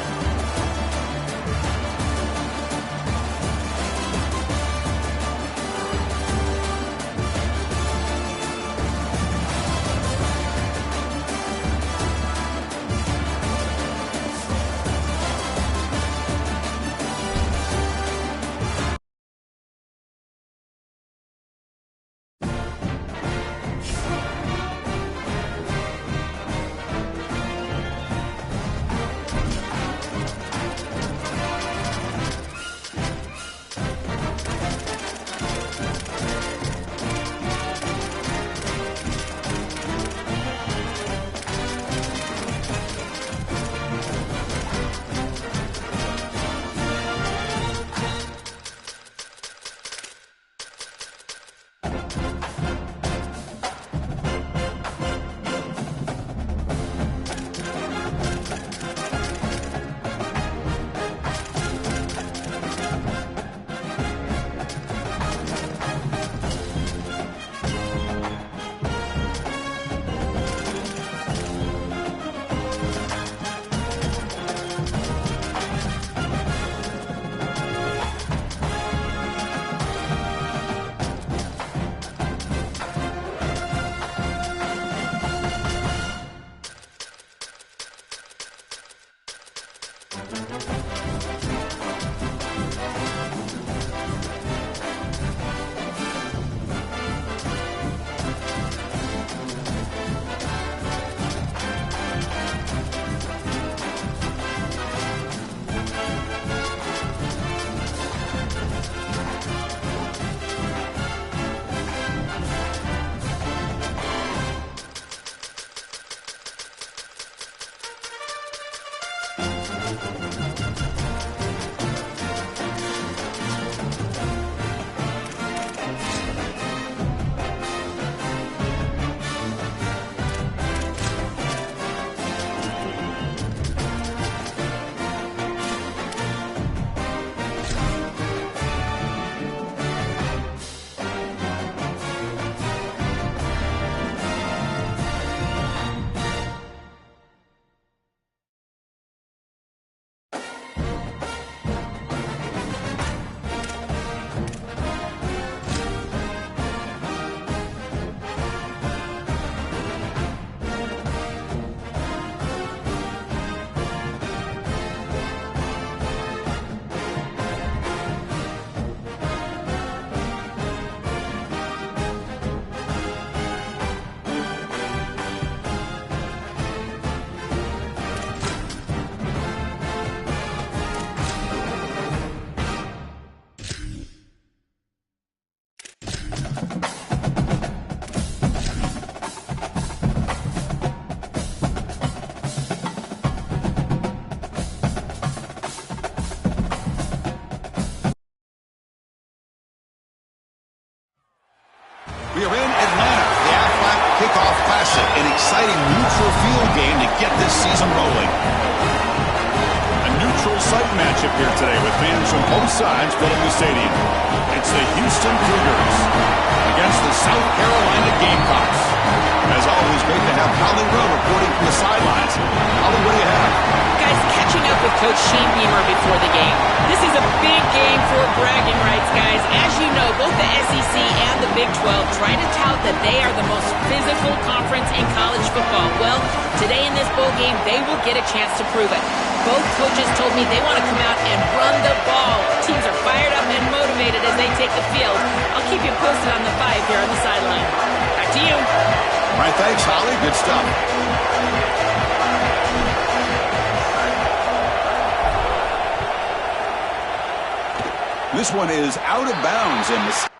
We are in Atlanta, the Aflac Kickoff Classic, an exciting neutral field game to get this season rolling. A neutral site matchup here today with fans from both sides filling the stadium. It's the Houston Cougars against the South Carolina Gamecocks. As always, great to have Holly Rowe reporting from the sidelines. Holly, what do you have? Guys, catching up with Coach Shane Beamer before the game. This is a big game for bragging rights, guys. As you know, both the SEC and the Big 12 try to tout that they are the most physical conference in college football. Well, today in this bowl game, they will get a chance to prove it. Both coaches told me they want to come out and run the ball. Teams are fired up and motivated as they take the field. I'll keep you posted on the vibe here on the sideline. Back to you. All right, thanks, Holly. Good stuff. This one is out of bounds. And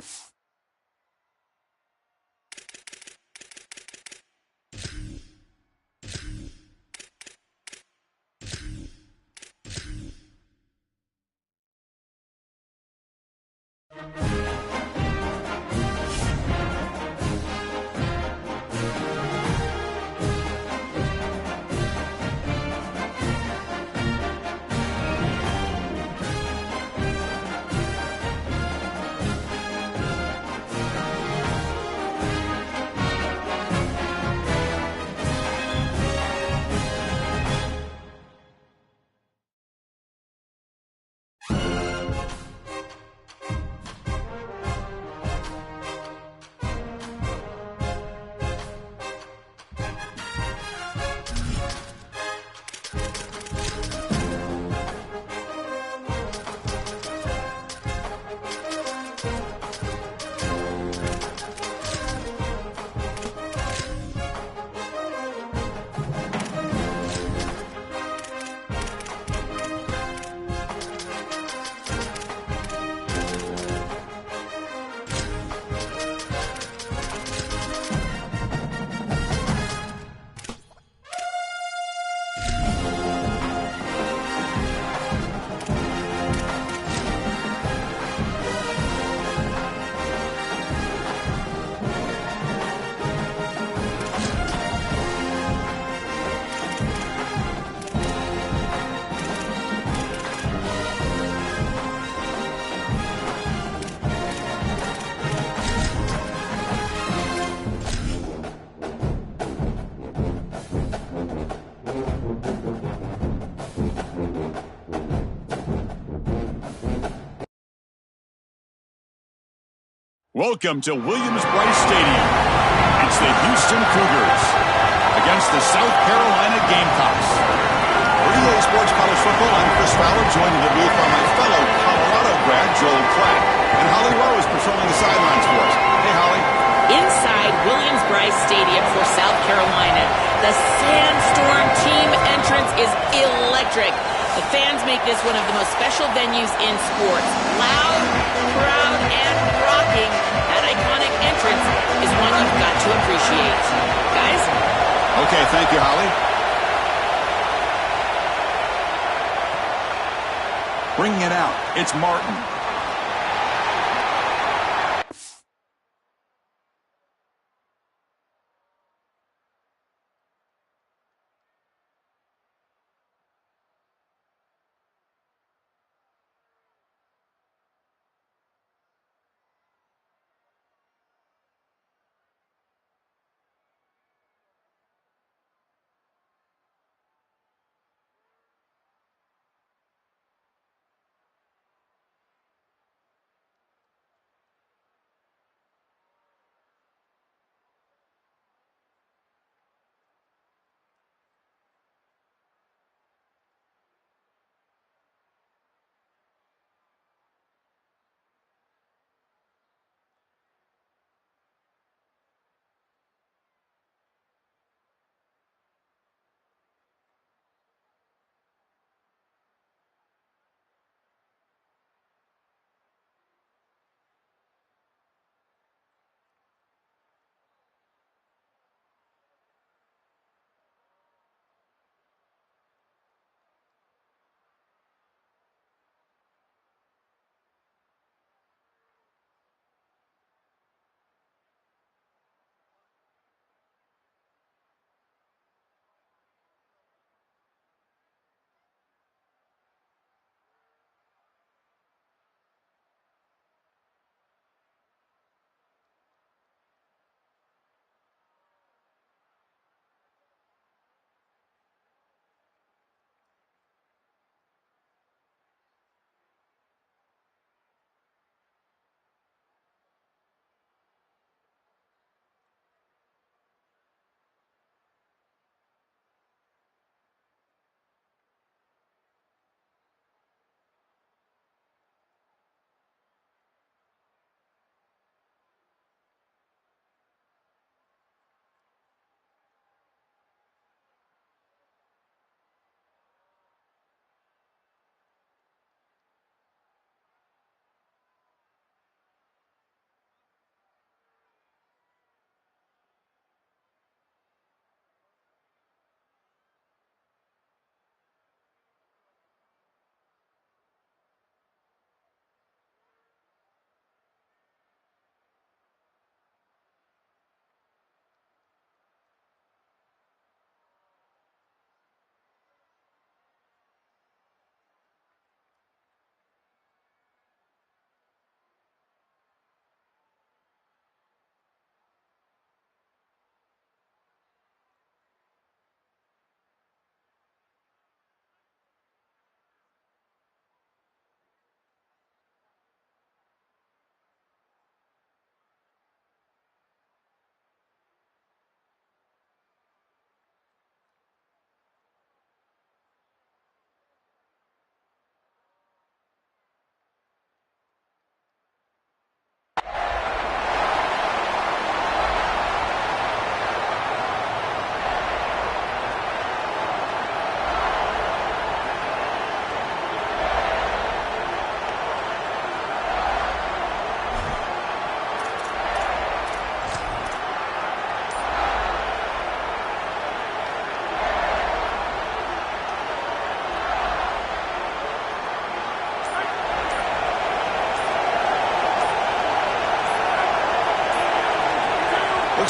welcome to Williams-Brice Stadium. It's the Houston Cougars against the South Carolina Gamecocks. For EA Sports College Football, I'm Chris Fowler, joined in the booth by my fellow Colorado grad, Joel Klatt. And Holly Rowe is patrolling the sidelines for us. Hey, Holly. Inside Williams-Brice Stadium for South Carolina, the Sandstorm team entrance is electric. The fans make this one of the most special venues in sports. Loud, proud, and rocking. That iconic entrance is one you've got to appreciate. Guys? Okay, thank you, Holly. Bringing it out, it's Martin.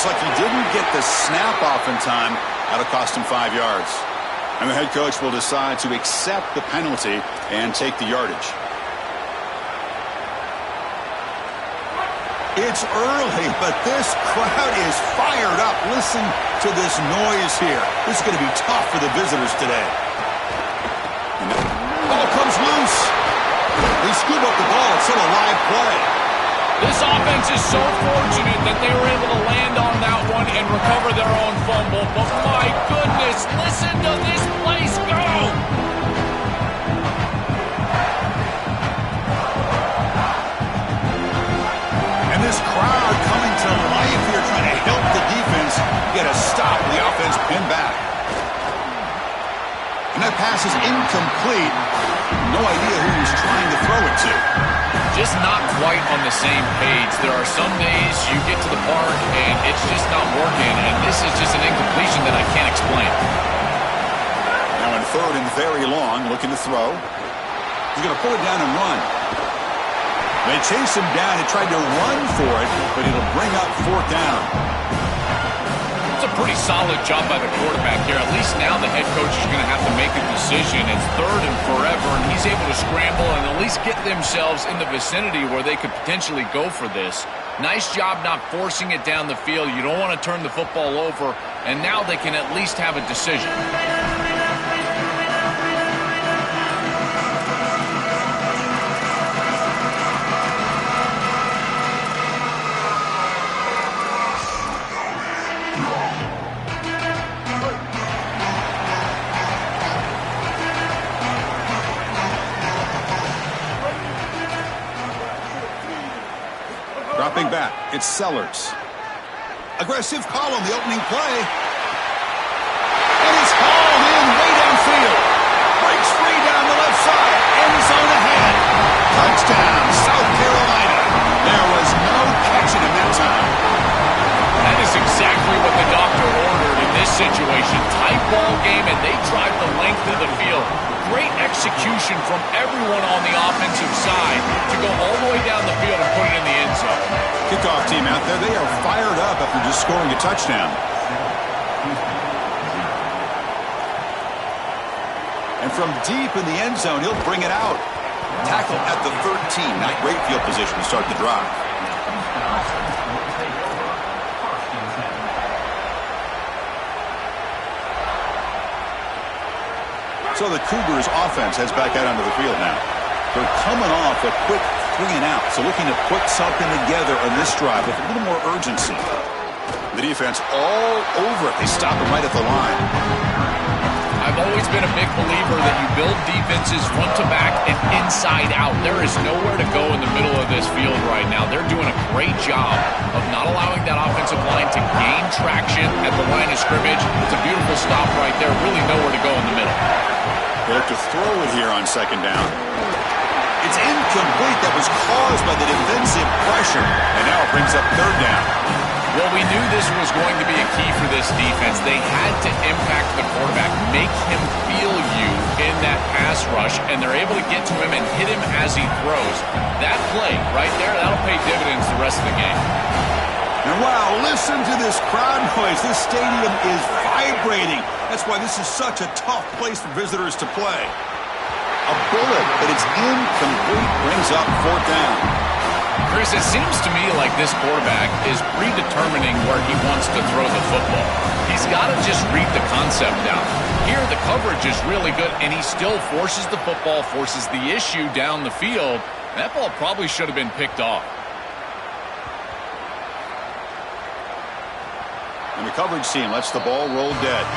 Looks like he didn't get the snap off in time. That'll cost him 5 yards. And the head coach will decide to accept the penalty and take the yardage. It's early, but this crowd is fired up. Listen to this noise here. This is going to be tough for the visitors today. And the ball comes loose. They scoop up the ball. It's still a live play. This offense is so fortunate that they were able to land on that one and recover their own fumble. But my goodness, listen to this place go! And this crowd coming to life here, trying to help the defense get a stop with the offense pinned back. And that pass is incomplete. No idea who he's trying to throw it to. Just not quite on the same page. There are some days you get to the park and it's just not working, and this is just an incompletion that I can't explain. Now in third and very long, looking to throw. He's going to pull it down and run. They chase him down and tried to run for it, but it'll bring up fourth down. It's a pretty solid job by the quarterback here. At least now the head coach is going to have to make a decision. It's third and forever, and he's able to scramble and at least get themselves in the vicinity where they could potentially go for this. Nice job not forcing it down the field. You don't want to turn the football over, and now they can at least have a decision. Dropping back, it's Sellers. Aggressive call on the opening play. And it's hauled in way downfield. Breaks free down the left side. End zone ahead. Touchdown, South Carolina. There was no catching him that time. That is exactly what the doctor ordered in this situation. Tight ball game, and they drive the length of the field. Great execution from everyone on the offensive side to go all the way down the field and put it in the end zone. Kickoff team out there, they are fired up after just scoring a touchdown. And from deep in the end zone, he'll bring it out. Tackle at the 13. Not great field position to start the drive. So the Cougars offense heads back out onto the field now. They're coming off a quick 3 and out, so looking to put something together on this drive with a little more urgency. The defense all over it. They stop him right at the line. I've always been a big believer that you build defenses front to back and inside out. There is nowhere to go in the middle of this field right now. They're doing a great job of not allowing that offensive line to gain traction at the line of scrimmage. It's a beautiful stop right there. Really nowhere to go in the middle. They have to throw it here on second down. It's incomplete. That was caused by the defensive pressure. And now it brings up third down. Well, we knew this was going to be a key for this defense. They had to impact the quarterback, make him feel you in that pass rush, and they're able to get to him and hit him as he throws. That play right there, that'll pay dividends the rest of the game. And wow, listen to this crowd noise. This stadium is vibrating. That's why this is such a tough place for visitors to play. A bullet, but it's incomplete, brings up fourth down. Chris, it seems to me like this quarterback is predetermining where he wants to throw the football. He's got to just read the concept down. Here, the coverage is really good, and he still forces the football, forces the issue down the field. That ball probably should have been picked off. And the coverage team lets the ball roll dead.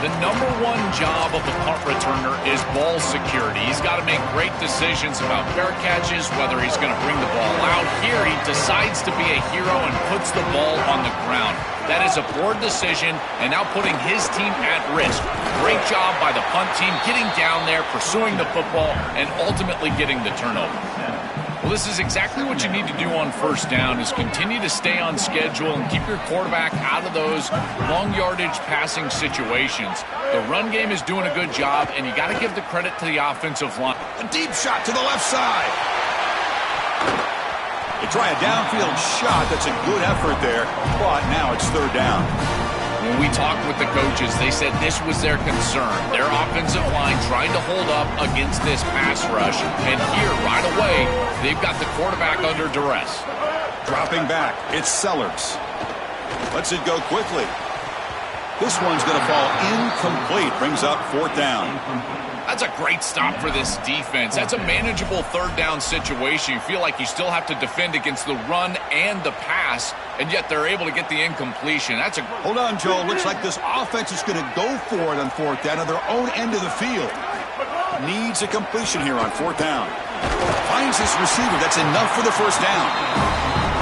The number one job of the punt returner is ball security. He's got to make great decisions about fair catches, whether he's going to bring the ball out. Here, he decides to be a hero and puts the ball on the ground. That is a poor decision, and now putting his team at risk. Great job by the punt team getting down there, pursuing the football, and ultimately getting the turnover. Well, this is exactly what you need to do on first down, is continue to stay on schedule and keep your quarterback out of those long yardage passing situations. The run game is doing a good job, and you got to give the credit to the offensive line. A deep shot to the left side. They try a downfield shot. That's a good effort there, but now it's third down. When we talked with the coaches, they said this was their concern. Their offensive line trying to hold up against this pass rush. And here, right away, they've got the quarterback under duress. Dropping back, it's Sellers. Lets it go quickly. This one's going to fall incomplete. Brings up fourth down. That's a great stop for this defense. That's a manageable third down situation. You feel like you still have to defend against the run and the pass, and yet they're able to get the incompletion. That's a... Hold on, Joe. Looks like this offense is going to go for it on fourth down on their own end of the field. Needs a completion here on fourth down. Finds this receiver. That's enough for the first down.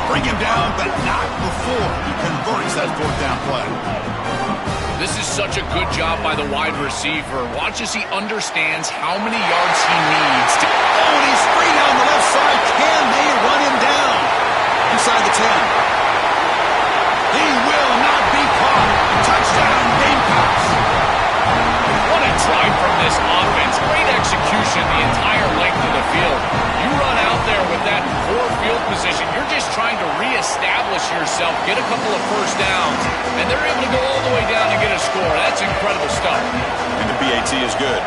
Bring him down, but not before he converts that fourth down play. This is such a good job by the wide receiver. Watch as he understands how many yards he needs to... Oh, and he's free down the left side. Can they run him down? Inside the 10. He will not be caught. Touchdown, Gamecocks. What a drive from this offense. Great execution the entire length of the field. You run out there with that poor field position. You're just trying to reestablish yourself, get a couple of first downs, and they're able to go all the way down and get a score. That's incredible stuff. And the PAT is good.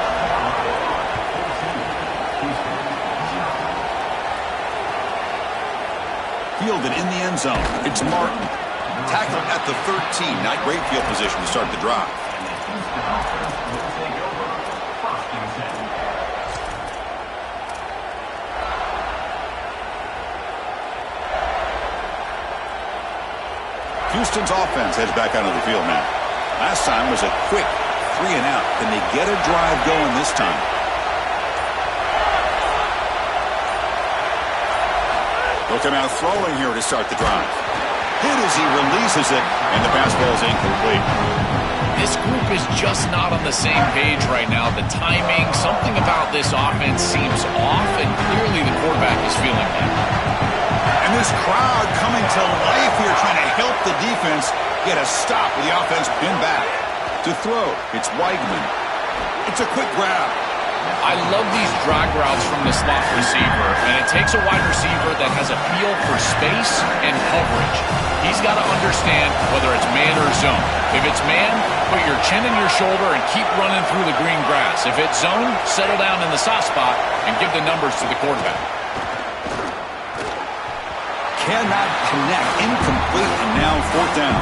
Fielded in the end zone. It's Martin. Tackled at the 13. Not great field position to start the drive. Houston's offense heads back onto the field now. Last time was a quick 3 and out. Can they get a drive going this time? They'll come out throwing here to start the drive. Hit as he releases it, and the pass ball is incomplete. This group is just not on the same page right now. The timing, something about this offense seems off, and clearly the quarterback is feeling that. And this crowd coming to life here, trying to help the defense get a stop with the offense pinned back. To throw, it's Weigman. It's a quick grab. I love these drag routes from the slot receiver, and it takes a wide receiver that has a feel for space and coverage. He's got to understand whether it's man or zone. If it's man, put your chin in your shoulder and keep running through the green grass. If it's zone, settle down in the soft spot and give the numbers to the quarterback. Cannot connect, incomplete, and now fourth down.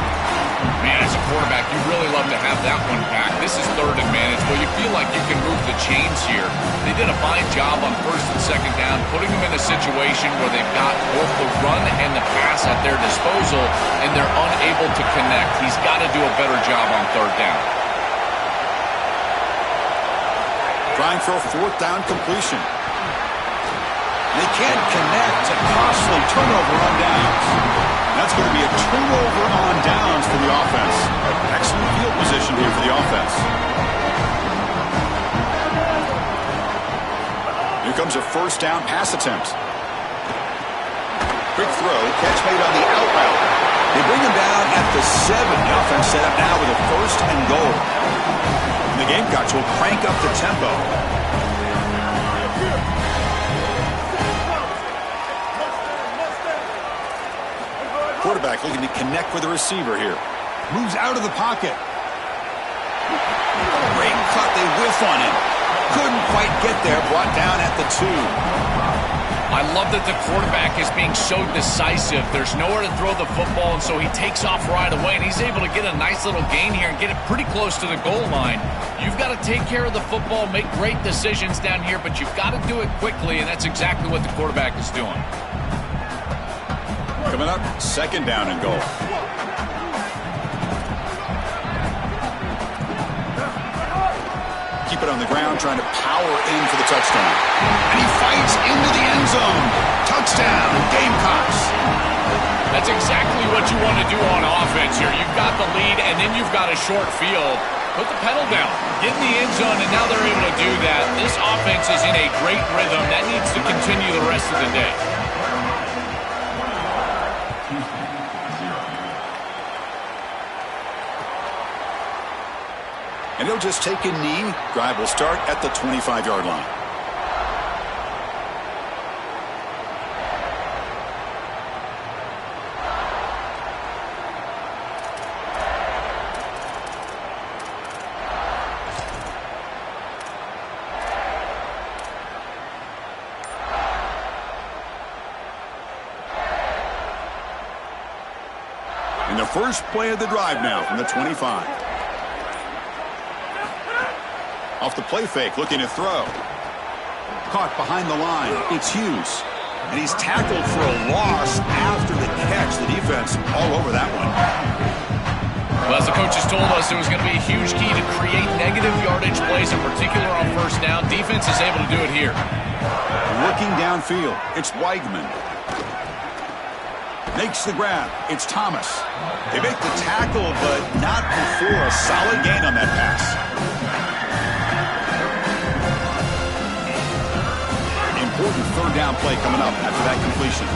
Man, as a quarterback, you really love to have that one back. This is third and manageable. You feel like you can move the chains here. They did a fine job on first and second down, putting them in a situation where they've got both the run and the pass at their disposal, and they're unable to connect. He's got to do a better job on third down. Trying for a fourth down completion. They can't connect. A costly turnover on downs. That's going to be a turnover on downs for the offense. Excellent field position here for the offense. Here comes a first down pass attempt. Quick throw, catch made on the out route. They bring him down at the 7. The offense set up now with a first and goal. And the Gamecocks will crank up the tempo. Quarterback looking to connect with the receiver here. Moves out of the pocket. Great cut. They whiff on him. Couldn't quite get there. Brought down at the 2. I love that the quarterback is being so decisive. There's nowhere to throw the football, and so he takes off right away, and he's able to get a nice little gain here and get it pretty close to the goal line. You've got to take care of the football, make great decisions down here, but you've got to do it quickly, and that's exactly what the quarterback is doing. Coming up, second down and goal. Keep it on the ground, trying to power in for the touchdown. And he fights into the end zone. Touchdown, Gamecocks. That's exactly what you want to do on offense here. You've got the lead, and then you've got a short field. Put the pedal down. Get in the end zone, and now they're able to do that. This offense is in a great rhythm. That needs to continue the rest of the day. And he'll just take a knee. Drive will start at the 25-yard line. the first play of the drive now from the 25. Off the play fake, looking to throw. Caught behind the line. It's Hughes. And he's tackled for a loss after the catch. The defense all over that one. Well, as the coaches told us, it was going to be a huge key to create negative yardage plays, in particular on first down. Defense is able to do it here. Looking downfield, it's Weigman. Makes the grab. It's Thomas. They make the tackle, but not before a solid gain on that pass. Important third down play coming up after that completion.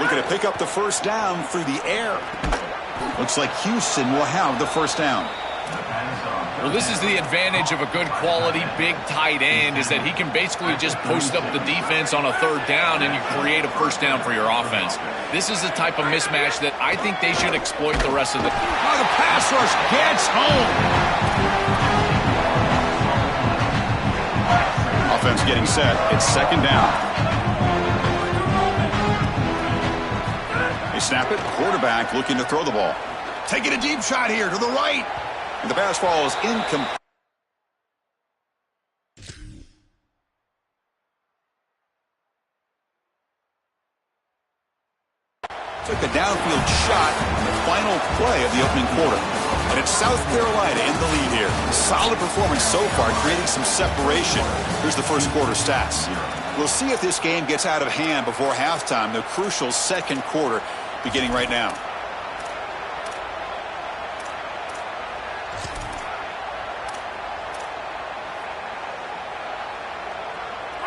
Looking to pick up the first down through the air. Looks like Houston will have the first down. Well, this is the advantage of a good quality big tight end, is that he can basically just post up the defense on a third down and you create a first down for your offense. This is the type of mismatch that I think they should exploit the rest of the... Oh, the pass rush gets home. Offense getting set. It's second down. They snap it. Quarterback looking to throw the ball. Taking a deep shot here to the right. And the pass ball is incomplete. Took a downfield shot on the final play of the opening quarter. And it's South Carolina in the lead here. Solid performance so far, creating some separation. Here's the first quarter stats. We'll see if this game gets out of hand before halftime. The crucial second quarter beginning right now.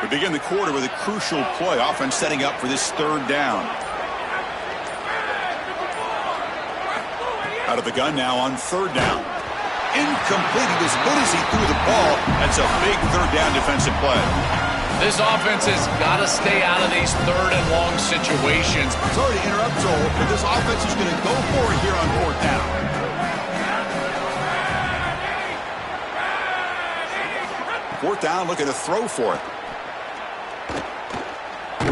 We begin the quarter with a crucial play. Offense setting up for this third down. Out of the gun now on third down. Incomplete. He was good as he threw the ball. That's a big third down defensive play. This offense has got to stay out of these third and long situations. Sorry to interrupt, Joel, but this offense is going to go for it here on fourth down. Fourth down, looking to throw for it.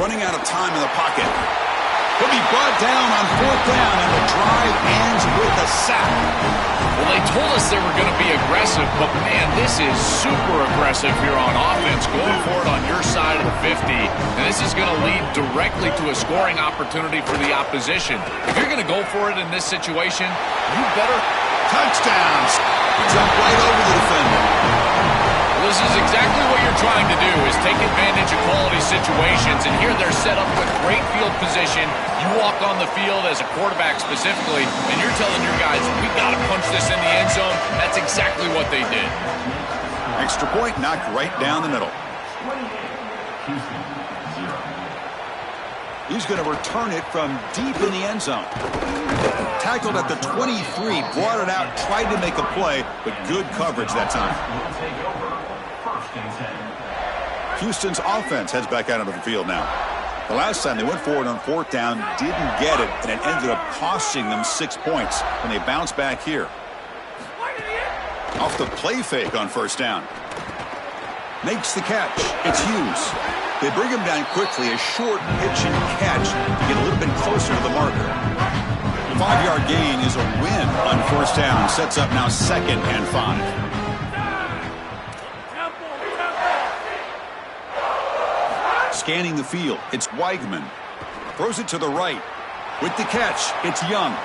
Running out of time in the pocket. He'll be brought down on fourth down, and the drive ends with a sack. Well, they told us they were going to be aggressive, but, man, this is super aggressive here on offense, going for it on your side of the 50. And this is going to lead directly to a scoring opportunity for the opposition. If you're going to go for it in this situation, you better... Touchdowns. Jump right over the defender. This is exactly what you're trying to do, is take advantage of quality situations. And here they're set up with great field position. You walk on the field as a quarterback specifically, and you're telling your guys, we got to punch this in the end zone. That's exactly what they did. Extra point knocked right down the middle. He's going to return it from deep in the end zone. Tackled at the 23, brought it out, tried to make a play, but good coverage that time. Houston's offense heads back out onto the field now. The last time they went forward on fourth down, didn't get it, and it ended up costing them 6 points when they bounced back here. Off the play fake on first down. Makes the catch. It's Hughes. They bring him down quickly, a short pitch and catch to get a little bit closer to the marker. 5-yard gain is a win on first down. Sets up now 2nd and 5. Scanning the field, it's Weigman. Throws it to the right. With the catch, it's Young.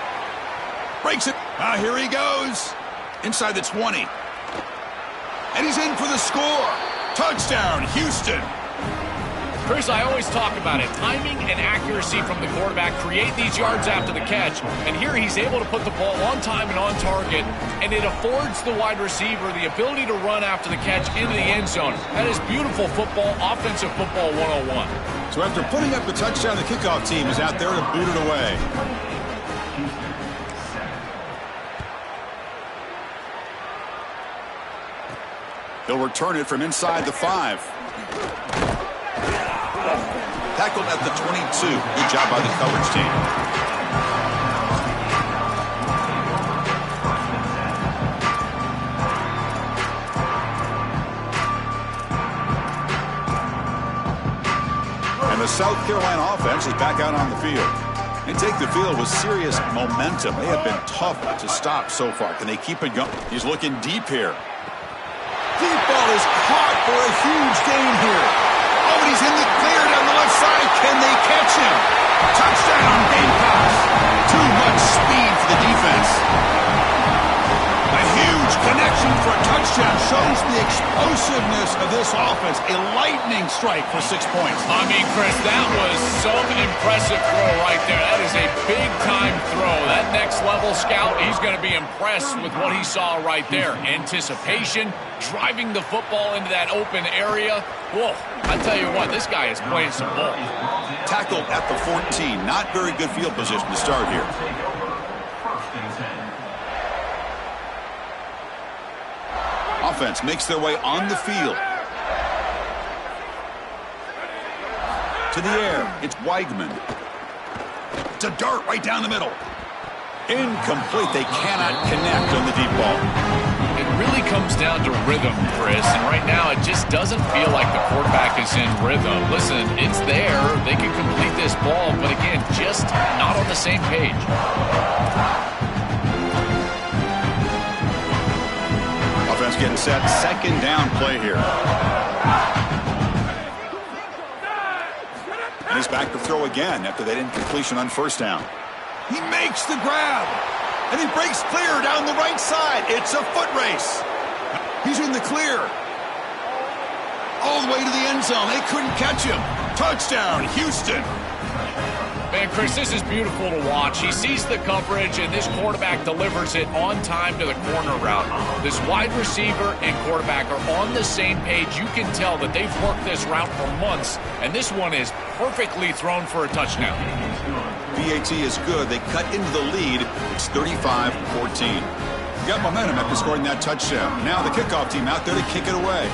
Breaks it. Here he goes. Inside the 20. And he's in for the score. Touchdown, Houston. Chris, I always talk about it. Timing and accuracy from the quarterback create these yards after the catch. And here he's able to put the ball on time and on target. And it affords the wide receiver the ability to run after the catch into the end zone. That is beautiful football, offensive football 101. So after putting up the touchdown, the kickoff team is out there to boot it away. They'll return it from inside the 5. Tackled at the 22. Good job by the coverage team. And the South Carolina offense is back out on the field. They take the field with serious momentum. They have been tough to stop so far. Can they keep it going? He's looking deep here. Deep ball is caught for a huge gain here. Oh, and he's in the clear down the left side. Can they catch him? Touchdown, Gamecocks. Too much speed for the defense. A huge connection for a touchdown shows the explosiveness of this offense. A lightning strike for 6 points. I mean, Chris, that was some impressive throw right there. That is a big-time throw. That next-level scout, he's going to be impressed with what he saw right there. Anticipation, driving the football into that open area. Whoa, I tell you what, this guy is playing some ball. Tackled at the 14. Not very good field position to start here. Offense makes their way on the field. To the air, it's Weigman. To dart right down the middle. Incomplete. They cannot connect on the deep ball. It really comes down to rhythm, Chris, and right now it just doesn't feel like the quarterback is in rhythm. Listen, it's there. They can complete this ball, but again, just not on the same page. Offense getting set. Second down play here. And he's back to throw again after that incompletion on first down. He makes the grab. And he breaks clear down the right side. It's a foot race. He's in the clear. All the way to the end zone. They couldn't catch him. Touchdown, Houston. Man, Chris, this is beautiful to watch. He sees the coverage, and this quarterback delivers it on time to the corner route. This wide receiver and quarterback are on the same page. You can tell that they've worked this route for months, and this one is perfectly thrown for a touchdown. BAT is good. They cut into the lead. It's 35-14. Got momentum after scoring that touchdown. Now the kickoff team out there to kick it away.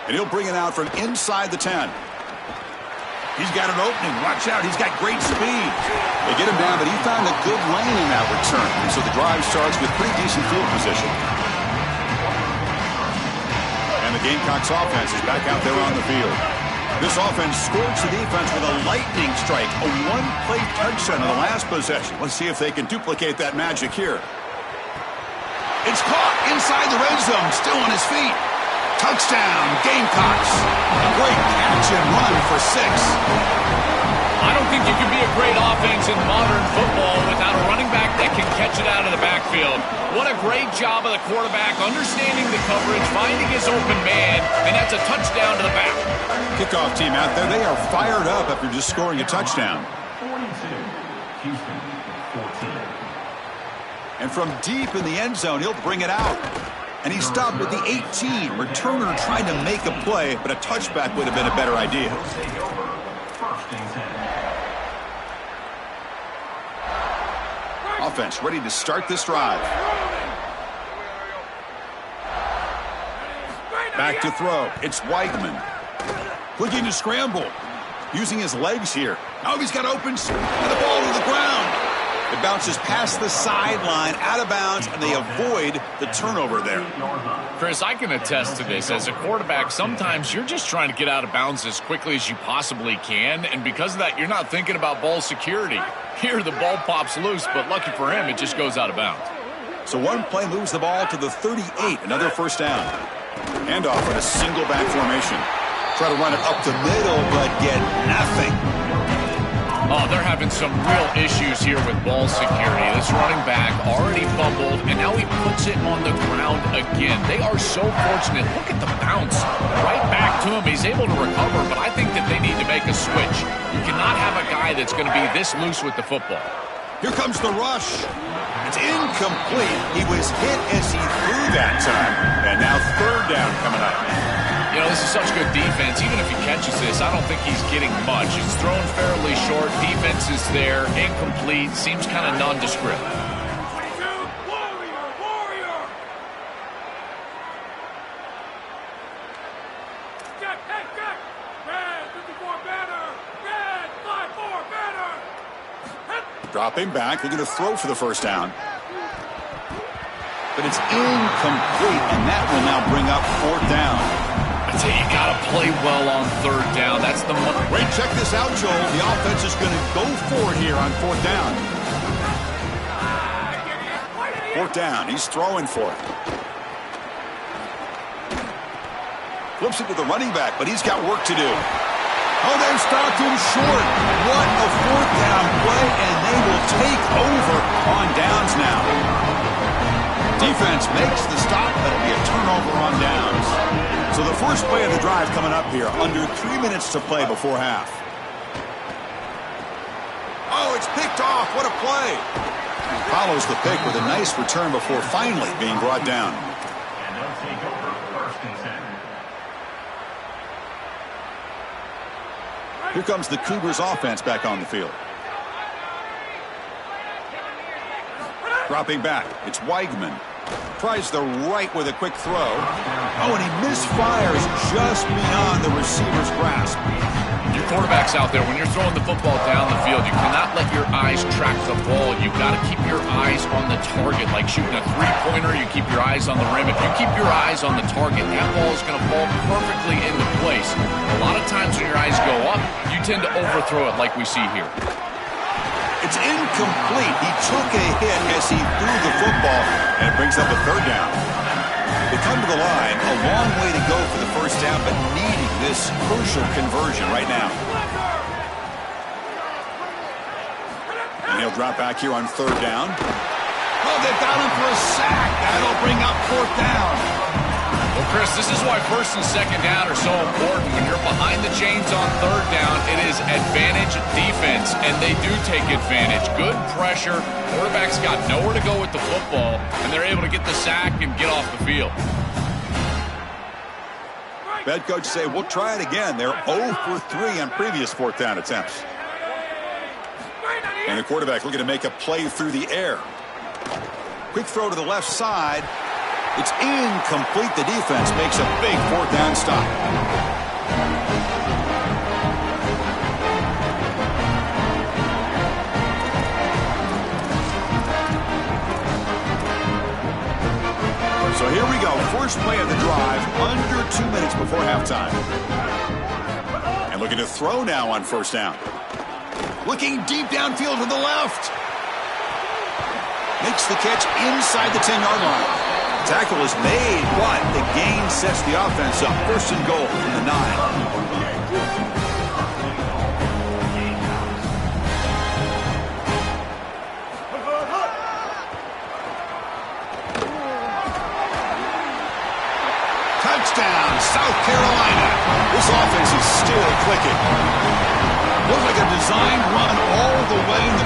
And he'll bring it out from inside the 10. He's got an opening. Watch out. He's got great speed. They get him down, but he found a good lane in that return. And so the drive starts with pretty decent field position. And the Gamecocks offense is back out there on the field. This offense scorched the defense with a lightning strike. A one-play touchdown in the last possession. Let's see if they can duplicate that magic here. It's caught inside the red zone. Still on his feet. Touchdown, Gamecocks. A great catch and run for 6. I don't think you can be a great offense in modern football without a running back that can catch it out of the backfield. What a great job of the quarterback, understanding the coverage, finding his open man, and that's a touchdown to the back. Kickoff team out there, they are fired up after just scoring a touchdown. 42, Houston, 14. And from deep in the end zone, he'll bring it out. And he stopped at the 18. Returner trying to make a play, but a touchback would have been a better idea. Offense ready to start this drive. Back to throw. It's Weigman. Looking to scramble. Using his legs here. Oh, he's got open and the ball to the ground. It bounces past the sideline, out of bounds, and they avoid the turnover there. Chris, I can attest to this. As a quarterback, sometimes you're just trying to get out of bounds as quickly as you possibly can, and because of that, you're not thinking about ball security. Here, the ball pops loose, but lucky for him, it just goes out of bounds. So one play moves the ball to the 38, another first down. Handoff in a single back formation. Try to run it up the middle, but get nothing. Oh, they're having some real issues here with ball security. This running back already fumbled, and now he puts it on the ground again. They are so fortunate. Look at the bounce. Right back to him. He's able to recover, but I think that they need to make a switch. You cannot have a guy that's going to be this loose with the football. Here comes the rush. It's incomplete. He was hit as he threw that time. And now third down coming up. You know, this is such good defense. Even if he catches this, I don't think he's getting much. It's thrown fairly short. Defense is there. Incomplete. Seems kind of nondescript. Dropping back. Looking to throw for the first down. but it's incomplete, and that will now bring up 4th down. I tell you, you got to play well on 3rd down. That's the Wait, check this out, Joel. The offense is going to go for it here on 4th down. 4th down. He's throwing for it. Flips it to the running back, but he's got work to do. Oh, they've stopped him short. What a 4th down play, and they will take over on downs now. Defense makes the stop. That'll be a turnover on downs. So the first play of the drive coming up here. Under 3 minutes to play before half. Oh, it's picked off. What a play. He follows the pick with a nice return before finally being brought down. And they'll take over 1st and 10. Here comes the Cougars offense back on the field. Dropping back, it's Weigman. Tries the right with a quick throw. Oh, and he misfires just beyond the receiver's grasp. Your quarterback's out there. When you're throwing the football down the field, you cannot let your eyes track the ball. You've got to keep your eyes on the target. Like shooting a three-pointer, you keep your eyes on the rim. If you keep your eyes on the target, that ball is going to fall perfectly into place. A lot of times when your eyes go up, you tend to overthrow it like we see here. It's incomplete. He took a hit as he threw the football, and it brings up a 3rd down. They come to the line, a long way to go for the 1st down, but needing this crucial conversion right now. And he'll drop back here on 3rd down. Oh, they've got him for a sack. That'll bring up 4th down. Well, Chris, this is why 1st and 2nd down are so important. When you're behind the chains on 3rd down, it is advantage defense, and they do take advantage. Good pressure. Quarterback's got nowhere to go with the football, and they're able to get the sack and get off the field. Head coach say, we'll try it again. They're 0 for 3 on previous 4th down attempts. And the quarterback looking to make a play through the air. Quick throw to the left side. It's incomplete. The defense makes a big 4th down stop. So here we go. First play of the drive, under 2 minutes before halftime. And looking to throw now on 1st down. Looking deep downfield to the left. Makes the catch inside the 10-yard line. Tackle is made, but the gain sets the offense up. 1st and goal from the 9. Touchdown, South Carolina. This offense is still clicking. Looks like a designed run all the way in the